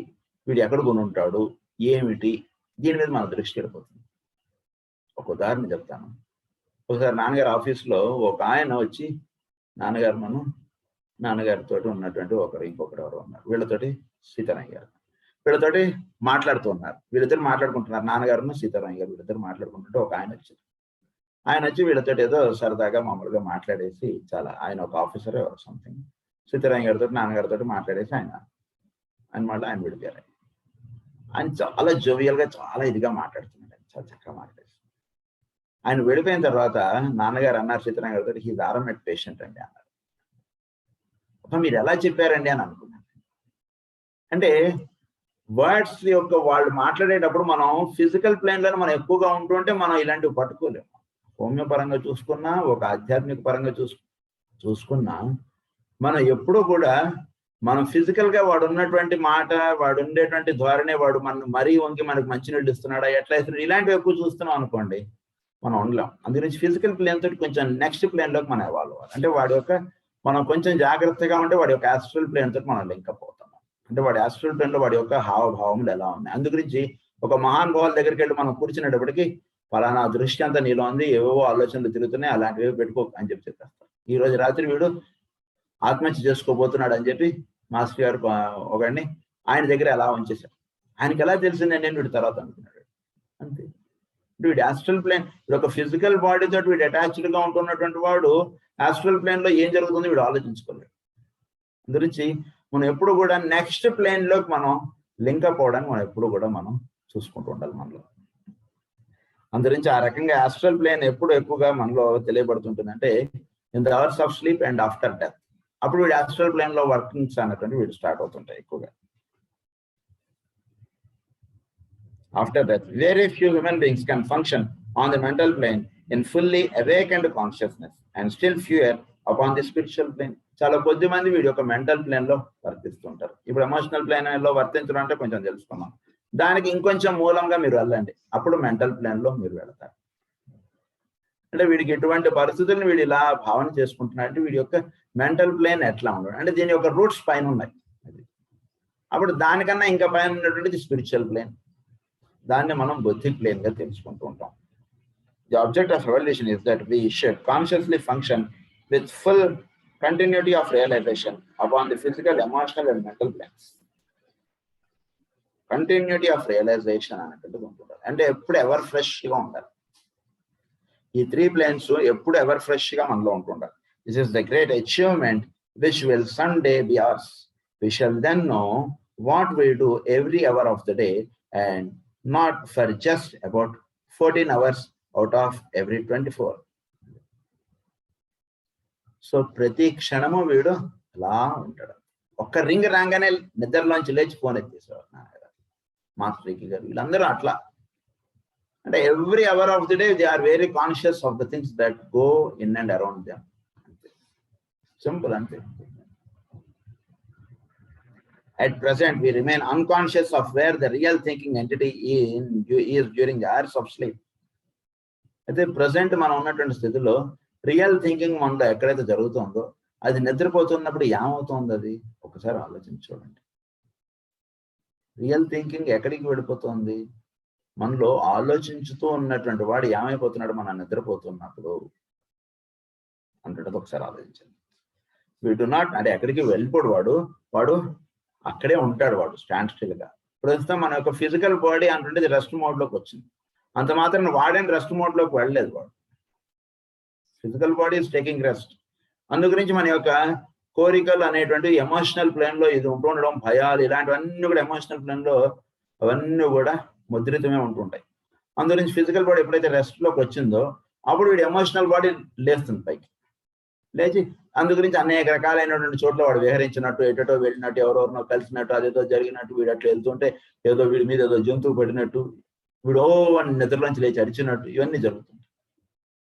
వీడు ఎక్కడ కొని ఉంటాడు, ఏమిటి, దీని మీద మన దృష్టి వెళ్ళిపోతుంది. ఒక ఉదాహరణ చెప్తాను. ఒకసారి నాన్నగారి ఆఫీస్లో ఒక ఆయన వచ్చి నాన్నగారితో ఉన్నటువంటి ఇంకొకరు ఎవరు ఉన్నారు, వీళ్ళతోటి సీతారామయ్య గారు, వీళ్ళతోటి మాట్లాడుతూ ఉన్నారు. వీళ్ళిద్దరు మాట్లాడుకుంటున్నారు, నాన్నగారును సీతారామయ్య గారు వీళ్ళిద్దరు మాట్లాడుకుంటుంటే ఒక ఆయన వచ్చి వీళ్ళతో ఏదో సరదాగా మామూలుగా మాట్లాడేసి, చాలా ఆయన ఒక ఆఫీసర్ సంథింగ్, సీతారామయ్య గారితో నాన్నగారితో మాట్లాడేసి ఆయన మళ్ళీ ఆయన విడిపోయారు. ఆయన చాలా జోవియల్ గా చాలా ఇదిగా మాట్లాడుతున్నాడు, చాలా చక్కగా మాట్లాడేసి. ఆయన వెళ్ళిపోయిన తర్వాత నాన్నగారు అన్నారు సీతారామయ్య గారితో, హీజ్ ఆర్ఎంఎట్ పేషెంట్ అండి అన్నారు. మీరు ఎలా చెప్పారండి అని అనుకున్నాను. అంటే వర్డ్స్ యొక్క వాళ్ళు మాట్లాడేటప్పుడు మనం ఫిజికల్ ప్లేన్ లో మనం ఎక్కువగా ఉంటుంటే మనం ఇలాంటివి పట్టుకోలేము. హోమియో పరంగా చూసుకున్నా, ఒక ఆధ్యాత్మిక పరంగా చూసుకున్నా మనం ఎప్పుడూ కూడా మనం ఫిజికల్ గా వాడు ఉన్నటువంటి మాట, వాడు ఉండేటువంటి ధోరణి, వాడు మనం మరీ వంగి మనకు మంచినీళ్ళు ఇస్తున్నాడా, ఎట్లా ఇస్తున్నాడు, ఇలాంటివి ఎక్కువ చూస్తున్నాం అనుకోండి, మనం ఉండలేం. అందుగురించి ఫిజికల్ ప్లేన్ తోటి కొంచెం నెక్స్ట్ ప్లేన్ లోకి మనం ఎవాల్వ్ అవ్వాలి. అంటే వాడి యొక్క మనం కొంచెం జాగ్రత్తగా ఉంటే వాడి యొక్క ఆస్ట్రల్ ప్లేన్ తోటి మనం లింకప్ అవుతాం. అంటే వాడి ఆస్ట్రల్ ప్లేన్ లో వాడి యొక్క హావభావములు ఎలా ఉన్నాయి. అందుగురించి ఒక మహానుభావుల దగ్గరికి వెళ్ళి మనం కూర్చునేటప్పటికి ఫలానా దృష్టి అంతా నీలో ఉంది, ఏవో ఆలోచనలు తిరుగుతున్నాయి, అలాంటివి పెట్టుకో అని చెప్పేస్తారు. ఈ రోజు రాత్రి వీడు ఆత్మహత్య చేసుకోబోతున్నాడు అని చెప్పి మాస్టర్ గారు ఒకడిని ఆయన దగ్గర ఎలా ఉంచేశారు. ఆయనకి ఎలా తెలిసిందండి వీడి తర్వాత అనుకున్నాడు. అంతే. వీడి ఆస్ట్రల్ ప్లేన్, వీడు ఒక ఫిజికల్ బాడీ తోటి వీడు అటాచ్డ్ గా ఉంటున్నటువంటి వాడు ఆస్ట్రల్ ప్లేన్ లో ఏం జరుగుతుందో వీడు ఆలోచించుకోలేడు. అందురించి మనం ఎప్పుడు కూడా నెక్స్ట్ ప్లేన్లోకి మనం లింక్ అప్ అవడానికి మనం ఎప్పుడు కూడా మనం చూసుకుంటూ ఉండాలి మనలో. అందురించి ఆ రకంగా ఆస్ట్రల్ ప్లేన్ ఎప్పుడు ఎక్కువగా మనలో తెలియబడుతుంటుంది అంటే in the hours of sleep and after death. అప్పుడు వీడు ఆస్ట్రల్ ప్లేన్ లో వర్కింగ్స్ అనేటువంటి వీడు స్టార్ట్ అవుతుంటాయి ఎక్కువగా. After death very few human beings can function on the mental plane in fully awakened consciousness and still fewer upon the spiritual plane. చాలా కొద్ది మంది వీడి యొక్క మెంటల్ ప్లేన్ లో వర్తిస్తుంటారు. ఇప్పుడు ఎమోషనల్ ప్లేన్ లో వర్తించడం అంటే కొంచెం తెలుసుకున్నాం. దానికి ఇంకొంచెం మూలంగా మీరు వెళ్ళండి, అప్పుడు మెంటల్ ప్లేన్ లో మీరు వెళతారు. అంటే వీడికి ఎటువంటి పరిస్థితులను వీడు ఇలా భావన చేసుకుంటున్నాడంటే వీడి యొక్క మెంటల్ ప్లేన్ ఎట్లా ఉండదు అంటే దీని యొక్క రూట్స్ పైన ఉన్నాయి. అప్పుడు దానికన్నా ఇంకా పైన ఉన్నటువంటిది స్పిరిచువల్ ప్లేన్, దాన్ని మనం బుద్ధిక్ ప్లేన్ గా తెలుసుకుంటూ ఉంటాం. The object of revolution is that we should consciously function with full continuity of realization upon the physical, emotional and mental planes. Continuity of realization అనేటువంటిది ఉంటుంటారు. అంటే ఎప్పుడు ఎవర్ ఫ్రెష్ గా ఉండాలి. ఈ 3 ప్లేన్స్ ఎప్పుడు ఎవర్ ఫ్రెష్ గా మనలో ఉంటుండాలి. This is the great achievement which will some day be ours. We shall then know what we do every hour of the day and not for just about 14 hours out of every 24. So ప్రతి క్షణము వీడు అలా ఉంటాడు. ఒక్క ring రాగానే నిద్రలోంచి లేచి phone ఎత్తేసేవారు master కి గారు, వీళ్ళందరూ అట్లా. అంటే every hour of the day they are very conscious of the things that go in and around them. అంతే, సింపుల్ అంతే. At present we remain unconscious of where the real thinking entity is during the hours of sleep. అయితే present మనం ఉన్నటువంటి స్థితిలో real thinking మనలో ఎక్కడైతే జరుగుతుందో అది నిద్రపోతున్నప్పుడు ఏమవుతుంది అది ఒకసారి ఆలోచించి చూడండి. రియల్ థింకింగ్ ఎక్కడికి వెళ్ళిపోతుంది? మనలో ఆలోచించుతూ ఉన్నటువంటి వాడు ఏమైపోతున్నాడు మనం నిద్రపోతున్నప్పుడు అంటే ఒకసారి ఆలోచించండి. వీ డు నాట్ అంటే ఎక్కడికి వెళ్ళిపోడు వాడు అక్కడే ఉంటాడు, వాడు స్టాండ్ స్టిల్ గా. ప్రస్తుతం మన యొక్క ఫిజికల్ బాడీ అంటే రెస్ట్ మోడ్ లోకి వచ్చింది, అంత మాత్రం వాడని రెస్ట్ మోడ్ లోకి వెళ్ళలేదు. వాడు physical body is taking rest. అందు గురించి మన యొక్క కోరికలు అనేటువంటి ఎమోషనల్ ప్లేన్ లో ఇది ఉంటుండడం, భయాలు ఇలాంటివన్నీ కూడా ఎమోషనల్ ప్లేన్ లో అవన్నీ కూడా ముద్రితమే ఉంటుంటాయి. అందు గురించి ఫిజికల్ బాడీ ఎప్పుడైతే రెస్ట్ లోకి వచ్చిందో అప్పుడు వీడు ఎమోషనల్ బాడీ లేస్తుంది పైకి లేచి. అందు గురించి అనేక రకాలైనటువంటి చోట్ల వాడు విహరించినట్టు, ఎటో వెళ్ళినట్టు, ఎవరెవరినో కలిసినట్టు, అదేదో జరిగినట్టు, వీడు అట్లా వెళ్తుంటే ఏదో వీడి మీద ఏదో జంతువు పడినట్టు, వీడు వాడిని నిద్రలోంచి లేచి అరిచినట్టు, ఇవన్నీ జరుగుతుంది.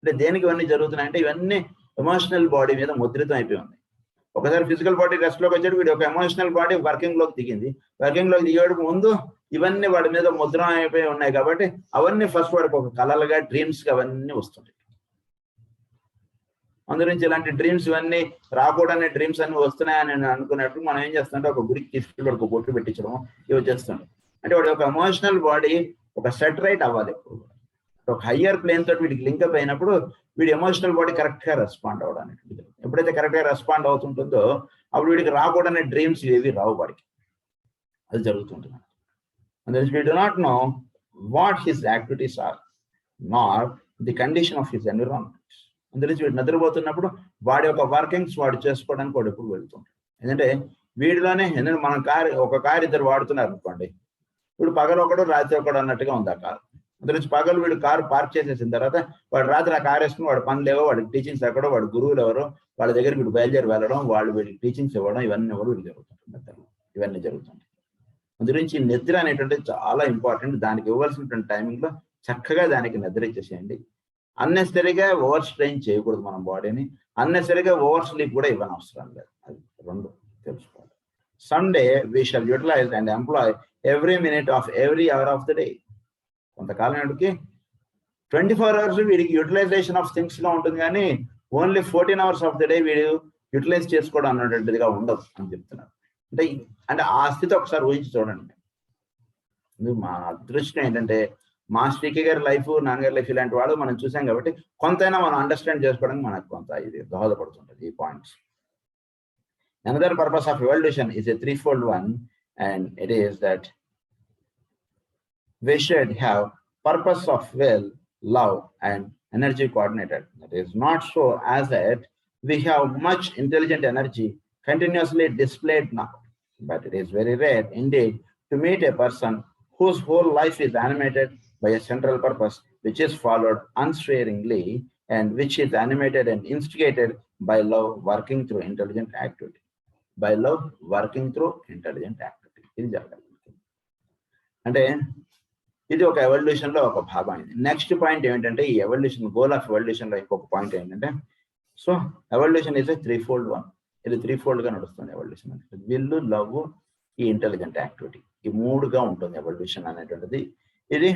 అంటే దేనికి ఇవన్నీ జరుగుతున్నాయంటే ఇవన్నీ ఎమోషనల్ బాడీ మీద ముద్రితం అయిపోయి ఉంది. ఒకసారి ఫిజికల్ బాడీ రెస్ట్ లోకి వచ్చాడు, వీడు ఒక ఎమోషనల్ బాడీ వర్కింగ్ లోకి దిగింది. వర్కింగ్ లోకి దిగేటప్పుడు ముందు ఇవన్నీ వాడి మీద ముద్రం అయిపోయి ఉన్నాయి కాబట్టి అవన్నీ ఫస్ట్ వాడికి ఒక కలలుగా, డ్రీమ్స్ గా అవన్నీ వస్తుంటాయి. అందుగురించి ఇలాంటి డ్రీమ్స్ ఇవన్నీ రాకూడని డ్రీమ్స్ అన్ని వస్తున్నాయని నేను అనుకున్నప్పుడు మనం ఏం చేస్తుంటే ఒక గుడికి తీసుకెళ్ళి వాడికి బొట్టు పెట్టించడం ఇవి చేస్తుంటాం. అంటే వాడి ఒక ఎమోషనల్ బాడీ ఒక సెటరైట్ అవ్వాలి. ఎప్పుడు ఒక హయ్యర్ ప్లేన్ తోటి వీడికి లింకప్ అయినప్పుడు వీడి ఎమోషనల్ బాడీ కరెక్ట్ గా రెస్పాండ్ అవ్వడానికి. ఎప్పుడైతే కరెక్ట్ గా రెస్పాండ్ అవుతుంటుందో అప్పుడు వీడికి రాకూడని డ్రీమ్స్ ఏవి రావు వాడికి, అది జరుగుతుంటుంది. అందుకని we do not know what his activities are not the condition of his environment. అందుకని వీడు నిద్రపోతున్నప్పుడు వాడి యొక్క వర్కింగ్స్ వాడు చేసుకోవడానికి వాడు ఎప్పుడు వెళ్తుంటాడు. ఎందుకంటే వీడిలోనే మనం ఒక కారు ఇద్దరు వాడుతున్నారు అనుకోండి, వీడు పగలు ఒకడు రాత్రి ఒకడు అన్నట్టుగా ఉంది ఆ కారు. అందులో పగలు వీడు కారు పార్క్ చేసేసిన తర్వాత వాడు రాత్రి ఆ కారు వేసుకుని వాడు పనులు ఏవో, వాడికి టీచింగ్స్ ఎక్కడో, వాడు గురువులు ఎవరో వాళ్ళ దగ్గర వీడు బయలుదేరి వెళ్ళడం, వాళ్ళు వీడికి టీచింగ్స్ ఇవ్వడం, ఇవన్నీ కూడా వీడు జరుగుతుంటుంది నిద్రలో. ఇవన్నీ జరుగుతుంటాయి. అందుగురించి నిద్ర అనేటువంటిది చాలా ఇంపార్టెంట్. దానికి ఇవ్వాల్సినటువంటి టైమింగ్ లో చక్కగా దానికి నిద్ర ఇచ్చేసేయండి. అన్నెసరీగా ఓవర్ స్ట్రెయిన్ చేయకూడదు మన బాడీని, అన్నెసరీగా ఓవర్ స్లీప్ కూడా ఇవ్వని అవసరం లేదు. అది రెండు తెలుసుకోవాలి. Someday we shall utilize and employ every minute of every hour of the day. కొంతకాలం నాటికి 24 hours వీడికి యూటిలైజేషన్ ఆఫ్ థింగ్స్ గా ఉంటుంది, కానీ only 14 hours of the day వీడు యూటిలైజ్ చేసుకోవడం అన్నటువంటిదిగా ఉండదు అని చెప్తున్నారు. అంటే ఆ స్థితి ఒకసారి ఊహించి చూడండి. మా అదృష్టం ఏంటంటే మాస్టర్ కే గారి లైఫ్, నాన్నగారి లైఫ్ ఇలాంటి వాడు మనం చూసాం కాబట్టి కొంతైనా మనం అండర్స్టాండ్ చేసుకోవడానికి మనకు కొంత ఇది దోహదపడుతుంటుంది ఈ points. Another purpose of evolution is a threefold one, and it is that we should have purpose of will, love, and energy coordinated. That is not so as that we have much intelligent energy continuously displayed now, but it is very rare indeed to meet a person whose whole life is animated by a central purpose, which is followed unswervingly and which is animated and instigated by love working through intelligent activity. By love working through intelligent activity. ఇది జరగాలి. అంటే ఇది ఒక evolution లో ఒక భాగం అయింది. Next point ఏంటంటే ఈ ఎవల్యూషన్ గోల్ ఆఫ్ ఎవల్యూషన్ లో ఇంకొక పాయింట్ ఏంటంటే so evolution is a 3-fold one. ఇది 3-fold గా నడుస్తుంది ఎవల్యూషన్ అంటే విల్లు, లవ్, ఈ ఇంటెలిజెంట్ యాక్టివిటీ. ఈ 3గా ఉంటుంది ఎవల్యూషన్ అనేటువంటిది. ఇది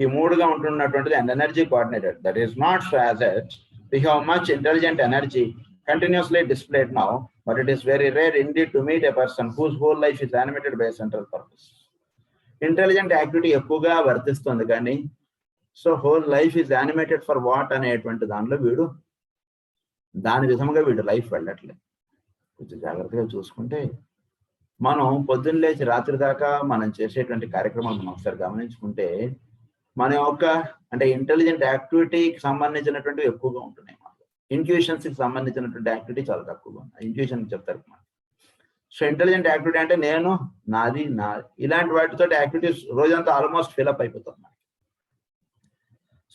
ఈ 3గా ఉంటున్నటువంటిది and energy coordinated. That is not so as yet we have much intelligent energy continuously displayed now, but it is very rare indeed to meet a person whose whole life is animated by a central purpose. Intelligent activity ఎక్కువగా వర్తిస్తుంది కానీ so whole life is animated for what అనేటువంటి దానిలో వీడు దాని విధంగా వీడు life వెళ్ళట్లేదు. కొంచెం జాగ్రత్తగా చూసుకుంటే మనం పొద్దున్న లేచి రాత్రి దాకా మనం చేసేటువంటి కార్యక్రమాలు మనం ఒకసారి గమనించుకుంటే మన యొక్క అంటే ఇంటెలిజెంట్ యాక్టివిటీకి సంబంధించినటువంటివి ఎక్కువగా ఉంటున్నాయి. ఇంట్యూషన్స్ కి సంబంధించినటువంటి యాక్టివిటీ చాలా తక్కువగా ఉంది. ఇంట్యూషన్ చెప్తారు. సో ఇంటెలిజెంట్ యాక్టివిటీ అంటే నేను, నాది, ఇలాంటి వాటితో యాక్టివిటీస్ రోజంతా ఆల్మోస్ట్ ఫిల్అప్ అయిపోతుంది.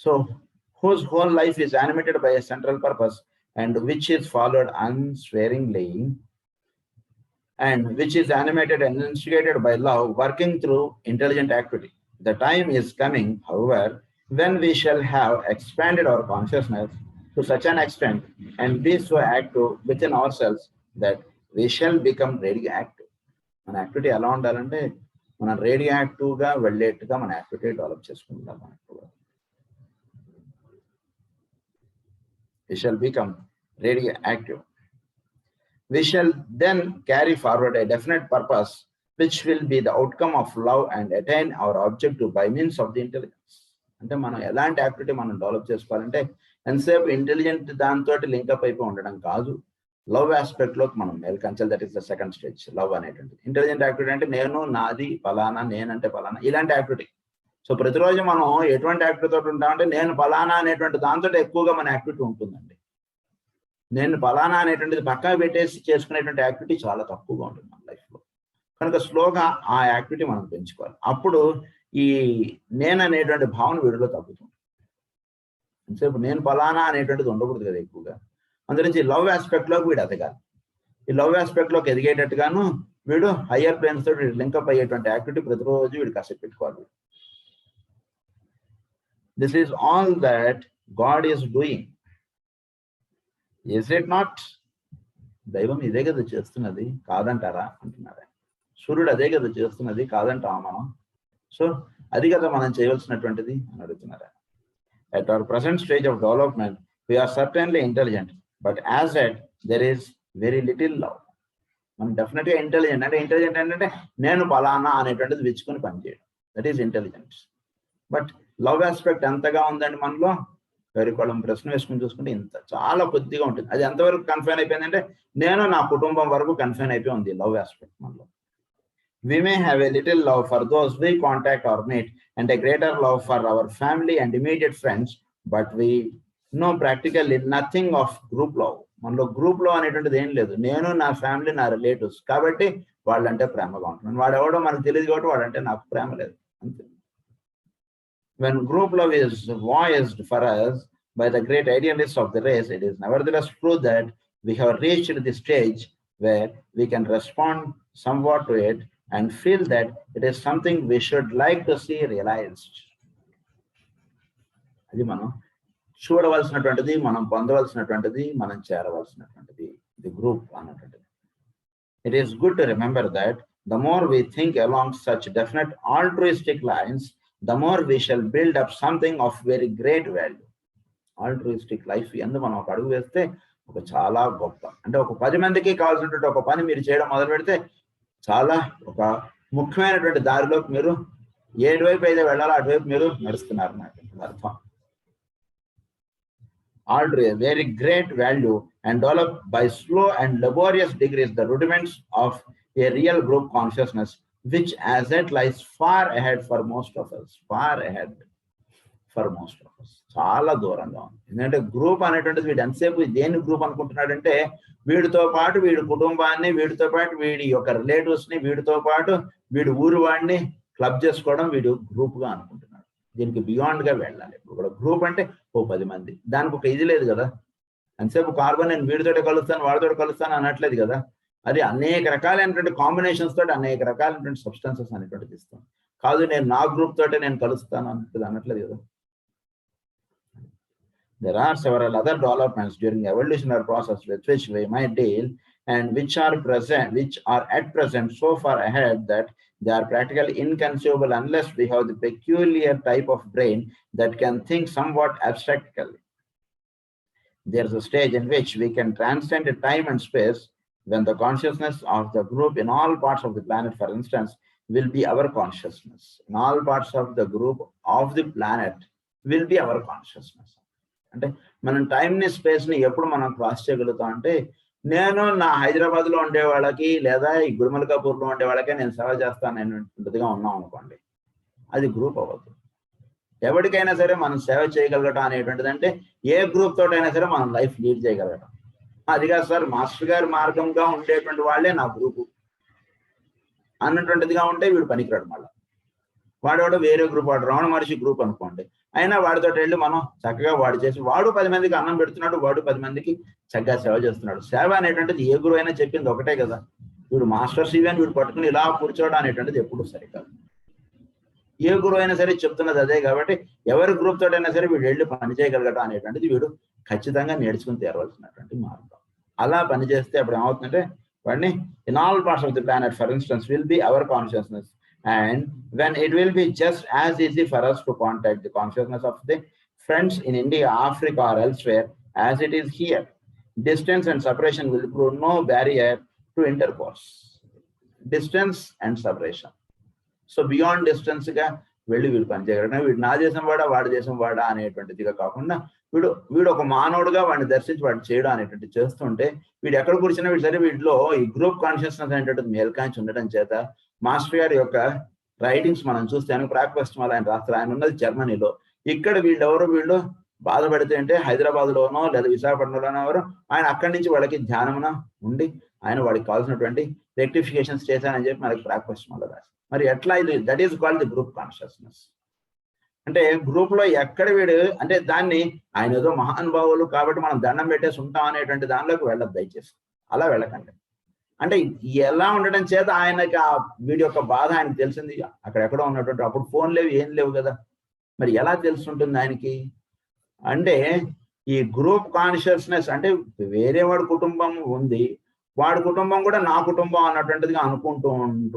So whose whole life is animated by a central purpose and which is followed unswervingly and which is animated and instigated by love working through intelligent activity. The time is coming, however, when we shall have expanded our consciousness to such an extent and be so active within ourselves that we shall become radioactive. మన activity ఎలా ఉండాలంటే మనం radioactive గా వెళ్ళేట్టుగా మన activity develop చేసుకుంటాం. We shall become radioactive. We shall then carry forward a definite purpose which will be the outcome of love and attain our objective by means of the intelligence. అంటే మనం ఎలాంటి activity మనం develop చేసుకోవాలంటే ఎంతసేపు intelligent దాంతో link up అయిపోయి ఉండడం కాదు, లవ్ ఆస్పెక్ట్ లోకి మనం మేల్కంచాలి. That is the second stage, love అనేటువంటిది. ఇంటెలిజెంట్ యాక్టివిటీ అంటే నేను, నాది, ఫలానా, నేనంటే ఫలానా, ఇలాంటి యాక్టివిటీ. సో ప్రతిరోజు మనం ఎటువంటి యాక్టివిటీ తోటి ఉంటామంటే నేను ఫలానా అనేటువంటి దాంతో ఎక్కువగా మన యాక్టివిటీ ఉంటుందండి. నేను ఫలానా అనేటువంటిది పక్కన పెట్టేసి చేసుకునేటువంటి యాక్టివిటీ చాలా తక్కువగా ఉంటుంది మన లైఫ్ లో. కనుక స్లోగా ఆ యాక్టివిటీ మనం పెంచుకోవాలి. అప్పుడు ఈ నేను అనేటువంటి భావన వీడిలో తగ్గుతుంది. అంతసేపు నేను ఫలానా అనేటువంటిది ఉండకూడదు కదా ఎక్కువగా. అందులోంచి లవ్ ఆస్పెక్ట్ లోకి వీడు ఎదగాలి. ఈ లవ్ ఆస్పెక్ట్ లోకి ఎదిగేటట్టుగాను వీడు హయ్యర్ ప్లేన్స్ తోటి లింకప్ అయ్యేటువంటి యాక్టివిటీ ప్రతిరోజు వీడు కాసేపు పెట్టుకోవాలి. This is all that God is doing. Is it not? దైవం ఇదే కదా చేస్తున్నది, కాదంటారా అంటున్నారా? సూర్యుడు అదే కదా చేస్తున్నది, కాదంటామా మనం? సో అది కదా మనం చేయవలసినటువంటిది అని అడుగుతున్నారా? At our present stage of development, we are certainly intelligent, but as yet there is very little love. మనం డెఫినెట్ గా ఇంటెలిజెంట్ అంటే ఇంటెలిజెంట్ ఏంటంటే నేను పలానా అనేటువంటిది విచ్చుకొని పనిచేయడం, that is intelligence. But love aspect ఎంతగా ఉందండి మనలో? ఎవరికోళ్ళం ప్రశ్న వేసుకుని చూసుకుంటే ఇంత చాలా కొద్దిగా ఉంటుంది. అది ఎంతవరకు కన్ఫైన్ అయిపోయిందంటే నేను నా కుటుంబం వరకు కన్ఫైన్ అయిపోయి ఉంది లవ్ ఆస్పెక్ట్ మనలో. We may have a little love for those we contact or meet and a greater love for our family and immediate friends, but we know practically nothing of group love. మనలో group love అనేటువంటిది ఏం లేదు. నేను, నా family, నా relatives కాబట్టి వాళ్ళంటే ప్రేమగా ఉంటున్నాను. వాడు ఎవడో మనకు తెలియదు కాబట్టి వాడంటే నాకు ప్రేమ లేదు అంతే. When group love is voiced for us by the great idealists of the race, it is nevertheless true that we have reached the stage where we can respond somewhat to it and feel that it is something we should like to see realized. అది మనం చూడవలసినటువంటిది, మనం పొందవలసినటువంటిది, మనం చేరవలసినటువంటిది, ఇది group అన్నటువంటిది. It is good to remember that the more we think along such definite altruistic lines, the more we shall build up something of very great value. Altruistic life ఎందు మనం ఒక అడుగు వేస్తే ఒక చాలా గొప్ప అంటే ఒక 10 మందికి కావాల్సినటువంటి ఒక పని మీరు చేయడం మొదలు పెడితే చాలా ఒక ముఖ్యమైనటువంటి దారిలోకి మీరు ఏటువైపు అయితే వెళ్ళాలో అటువైపు మీరు నడుస్తున్నారు నాకు అర్థం. Altruism, very great value and developed by slow and laborious degrees the rudiments of a real group consciousness, which as it lies far ahead for most of us, far ahead. For most of us. చాలా దూరంగా ఉంది. ఎందుకంటే group అనేటువంటిది వీడు ఎంతసేపు దేని group అనుకుంటున్నాడంటే వీడితో పాటు వీడి కుటుంబాన్ని, వీడితో పాటు వీడి యొక్క రిలేటివ్స్ని, వీడితో పాటు వీడి ఊరి వాడిని క్లబ్ చేసుకోవడం వీడు గ్రూప్గా అనుకుంటున్నాడు. దీనికి బియాండ్గా వెళ్ళాలి. ఇప్పుడు కూడా గ్రూప్ అంటే 10 మంది, దానికి ఒక ఇది లేదు కదా. ఎంతసేపు కార్బన్ నేను వీడితోటి కలుస్తాను, వాడితో కలుస్తాను అనట్లేదు కదా. అది అనేక రకాలైనటువంటి కాంబినేషన్స్ తోటి అనేక రకాలైనటువంటి సబ్స్టెన్సెస్ అనేటువంటిది ఇస్తాం. కాదు నేను నా గ్రూప్ తోటే నేను కలుస్తాను అనట్లేదు కదా. There are several other developments during the evolutionary process with which we might deal and which are at present so far ahead that they are practically inconceivable unless we have the peculiar type of brain that can think somewhat abstractly. There is a stage in which we can transcend time and space when the consciousness of the group in all parts of the planet, for instance, will be our consciousness. In all parts of the group of the planet will be our consciousness. అంటే మనం టైంని స్పేస్ని ఎప్పుడు మనం cross చేయగలుగుతాం అంటే నేను నా హైదరాబాద్లో ఉండే వాళ్ళకి లేదా ఈ గురుమల్కాపూర్లో ఉండే వాళ్ళకే నేను సేవ చేస్తాను అనేటువంటిదిగా ఉన్నాం అనుకోండి, అది గ్రూప్ అవ్వదు. ఎవరికైనా సరే మనం సేవ చేయగలగటం అనేటువంటిది అంటే ఏ గ్రూప్ తోటైనా సరే మనం లైఫ్ లీడ్ చేయగలగటం. అది కాదు సార్ మాస్టర్ గారి మార్గంగా ఉండేటువంటి వాళ్ళే నా గ్రూపు అన్నటువంటిదిగా ఉంటే వీడు పనికిరాడు. మళ్ళీ వాడు వేరే గ్రూప్, వాడు రమణ మహర్షి గ్రూప్ అనుకోండి, అయినా వాడితో వెళ్ళి మనం చక్కగా వాడు చేసి వాడు 10 మందికి అన్నం పెడుతున్నాడు, వాడు 10 మందికి చక్కగా సేవ చేస్తున్నాడు. సేవ అనేటువంటిది ఏ గురువు అయినా చెప్పింది ఒకటే కదా. వీడు మాస్టర్ శివి అని వీడు పట్టుకుని ఇలా కూర్చోవడం అనేటువంటిది ఎప్పుడు సరికాదు. ఏ గురువు అయినా సరే చెప్తున్నది అదే. కాబట్టి ఎవరి గ్రూప్ తోటైనా సరే వీడు వెళ్ళి పని చేయగలగటం అనేటువంటిది వీడు ఖచ్చితంగా నేర్చుకుని తీరవలసినటువంటి మార్గం. అలా పనిచేస్తే అప్పుడు ఏమవుతుందంటే వాడిని in all parts of the planet for instance will be our consciousness. And when it will be just as easy for us to contact the consciousness of the friends in India, Africa or elsewhere as it is here. Distance and separation will prove no barrier to intercourse. Distance and separation. So beyond distance ga వెళ్ళి వీడు పనిచేయగలడు. వీడు నా దేశం వాడా వాడి దేశం వాడా అనేటువంటిదిగా కాకుండా వీడు ఒక మానవుడుగా వాడిని దర్శించి వాడు చేయడం అనేటువంటి చేస్తుంటే వీడు ఎక్కడ కూర్చున్నా వీడు సరే వీటిలో ఈ గ్రూప్ కాన్షియస్నెస్ అనేటువంటిది మేల్కాంచి ఉండడం చేత మాస్టర్ గారి యొక్క రైటింగ్స్ మనం చూస్తే ప్రాక్వెస్టమాల్ ఆయన రాస్తారు. ఆయన ఉన్నది జర్మనీలో. ఇక్కడ వీళ్ళు బాధపడితే అంటే హైదరాబాద్లోనో లేదా విశాఖపట్నంలోనో ఎవరు ఆయన అక్కడి నుంచి వాళ్ళకి ధ్యానమున ఉండి ఆయన వాడికి కావాల్సినటువంటి రెక్టిఫికేషన్స్ చేశానని చెప్పి మనకి ప్రాక్వెస్టమాల్ రాశారు. మరి ఎట్లా ఇది that is called the group consciousness. అంటే గ్రూప్ లో ఎక్కడ వీడు అంటే దాన్ని ఆయన ఏదో మహానుభావులు కాబట్టి మనం దండం పెట్టేసి ఉంటాం అనేటువంటి దానిలోకి వెళ్ళదు దయచేసి. అలా వెళ్ళకండి. అంటే ఎలా ఉండడం చేత ఆయనకి ఆ వీడి యొక్క బాధ ఆయనకు తెలిసింది. అక్కడెక్కడో ఉన్నటువంటి అప్పుడు ఫోన్ లేవు ఏం లేవు కదా. మరి ఎలా తెలుసుంటుంది ఆయనకి అంటే ఈ గ్రూప్ కాన్షియస్నెస్ అంటే వేరే వాడి కుటుంబం ఉంది, వాడి కుటుంబం కూడా నా కుటుంబం అన్నటువంటిదిగా అనుకుంటూ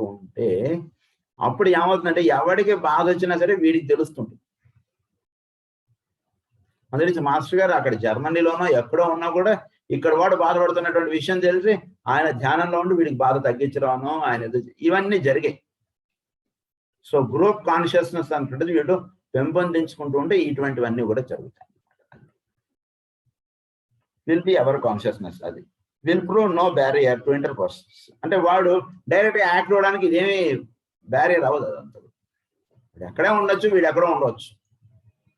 ఉంటే అప్పుడు ఏమవుతుందంటే ఎవరికి బాధ వచ్చినా సరే వీడికి తెలుస్తుంటుంది. అందుకే మాస్టర్ గారు అక్కడ జర్మనీలోనో ఎక్కడో ఉన్నా కూడా ఇక్కడ వాడు బాధపడుతున్నటువంటి విషయం తెలిసి ఆయన ధ్యానంలో ఉండి వీడికి బాధ తగ్గించడమో ఆయన ఇవన్నీ జరిగాయి. సో గ్రూప్ కాన్షియస్నెస్ అంటుంటుంది వీడు పెంపొందించుకుంటూ ఉంటే ఇటువంటివన్నీ కూడా జరుగుతాయి. Will be our consciousness. అది will prove no barrier to intercourse. అంటే వాడు డైరెక్ట్గా యాక్ట్ అవ్వడానికి ఇదేమీ బ్యారియర్ అవ్వదు. అదంతా వీడు ఎక్కడే ఉండొచ్చు, వీడు ఎక్కడో ఉండవచ్చు,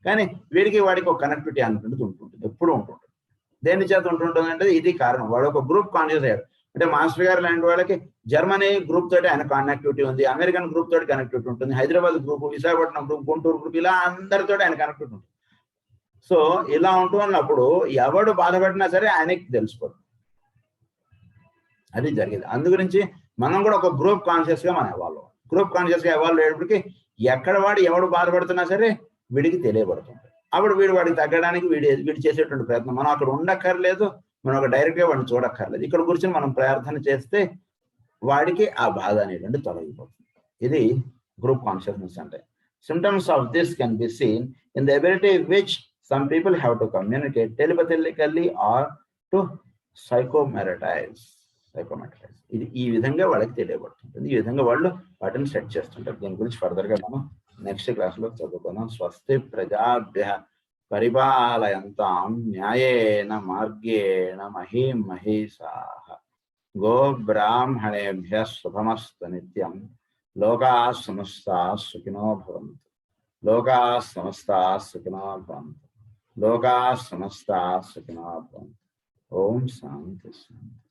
కానీ వీడికి వాడికి ఒక కనెక్టివిటీ అనుకుంటుంది ఉంటుంటుంది, ఎప్పుడు ఉంటుంటుంది. దేని చేత ఉంటుంటుంది అంటే ఇది కారణం. వాడు ఒక గ్రూప్ కాన్షియస్ అయ్యాడు. అంటే మాస్టర్ గారు లాంటి వాళ్ళకి జర్మనీ గ్రూప్ తోటి ఆయన కనెక్టివిటీ ఉంది, అమెరికన్ గ్రూప్ తోటి కనెక్టివిటీ ఉంటుంది, Hyderabad group, Visakhapatnam group, Guntur group, ఇలా అందరితో ఆయన కనెక్టివిటీ ఉంటుంది. సో ఇలా ఉంటూ ఉన్నప్పుడు ఎవడు బాధపడినా సరే ఆయనకి తెలిసిపోతుంది. అది జరిగేది. అందు గురించి మనం కూడా ఒక గ్రూప్ కాన్షియస్ గా మనం ఎవాల్వ్. గ్రూప్ కాన్షియస్ గా ఎవాల్వ్ అయ్యేప్పటికి ఎక్కడ వాడు ఎవడు బాధపడుతున్నా సరే వీడికి తెలియబడుతుంది. అప్పుడు వాడికి తగ్గడానికి వీడు చేసేటువంటి ప్రయత్నం. మనం అక్కడ ఉండక్కర్లేదు, మనం ఒక డైరెక్ట్ గా వాడిని చూడక్కర్లేదు. ఇక్కడ కూర్చొని మనం ప్రార్థన చేస్తే వాడికి ఆ బాధ అనేటువంటి తొలగిపోతుంది. ఇది గ్రూప్ కాన్షియస్నెస్ అంటే. Symptoms of this can be seen in the ability which some people have to communicate telepathically or to psychometrize. ఇది ఈ విధంగా వాళ్ళకి తెలియబడుతుంటుంది. ఈ విధంగా వాళ్ళు వాటిని సెట్ చేస్తుంటారు. దీని గురించి ఫర్దర్ గా మనం నెక్స్ట్ క్లాస్ లో చదువుకుందాం. స్వస్తి ప్రజాభ్య పరిపాలయంతాం న్యాయేన మార్గేణ మహీం మహీషాః గో బ్రాహ్మణేభ్యః శుభమస్తు నిత్యం లోకాః సమస్తాః సుఖినో భవంతు. లోకా సమస్తా సుఖినో భవంతు. లోకా సమస్తా సుఖినో భవంతు. ఓం శాంతి శాంతి.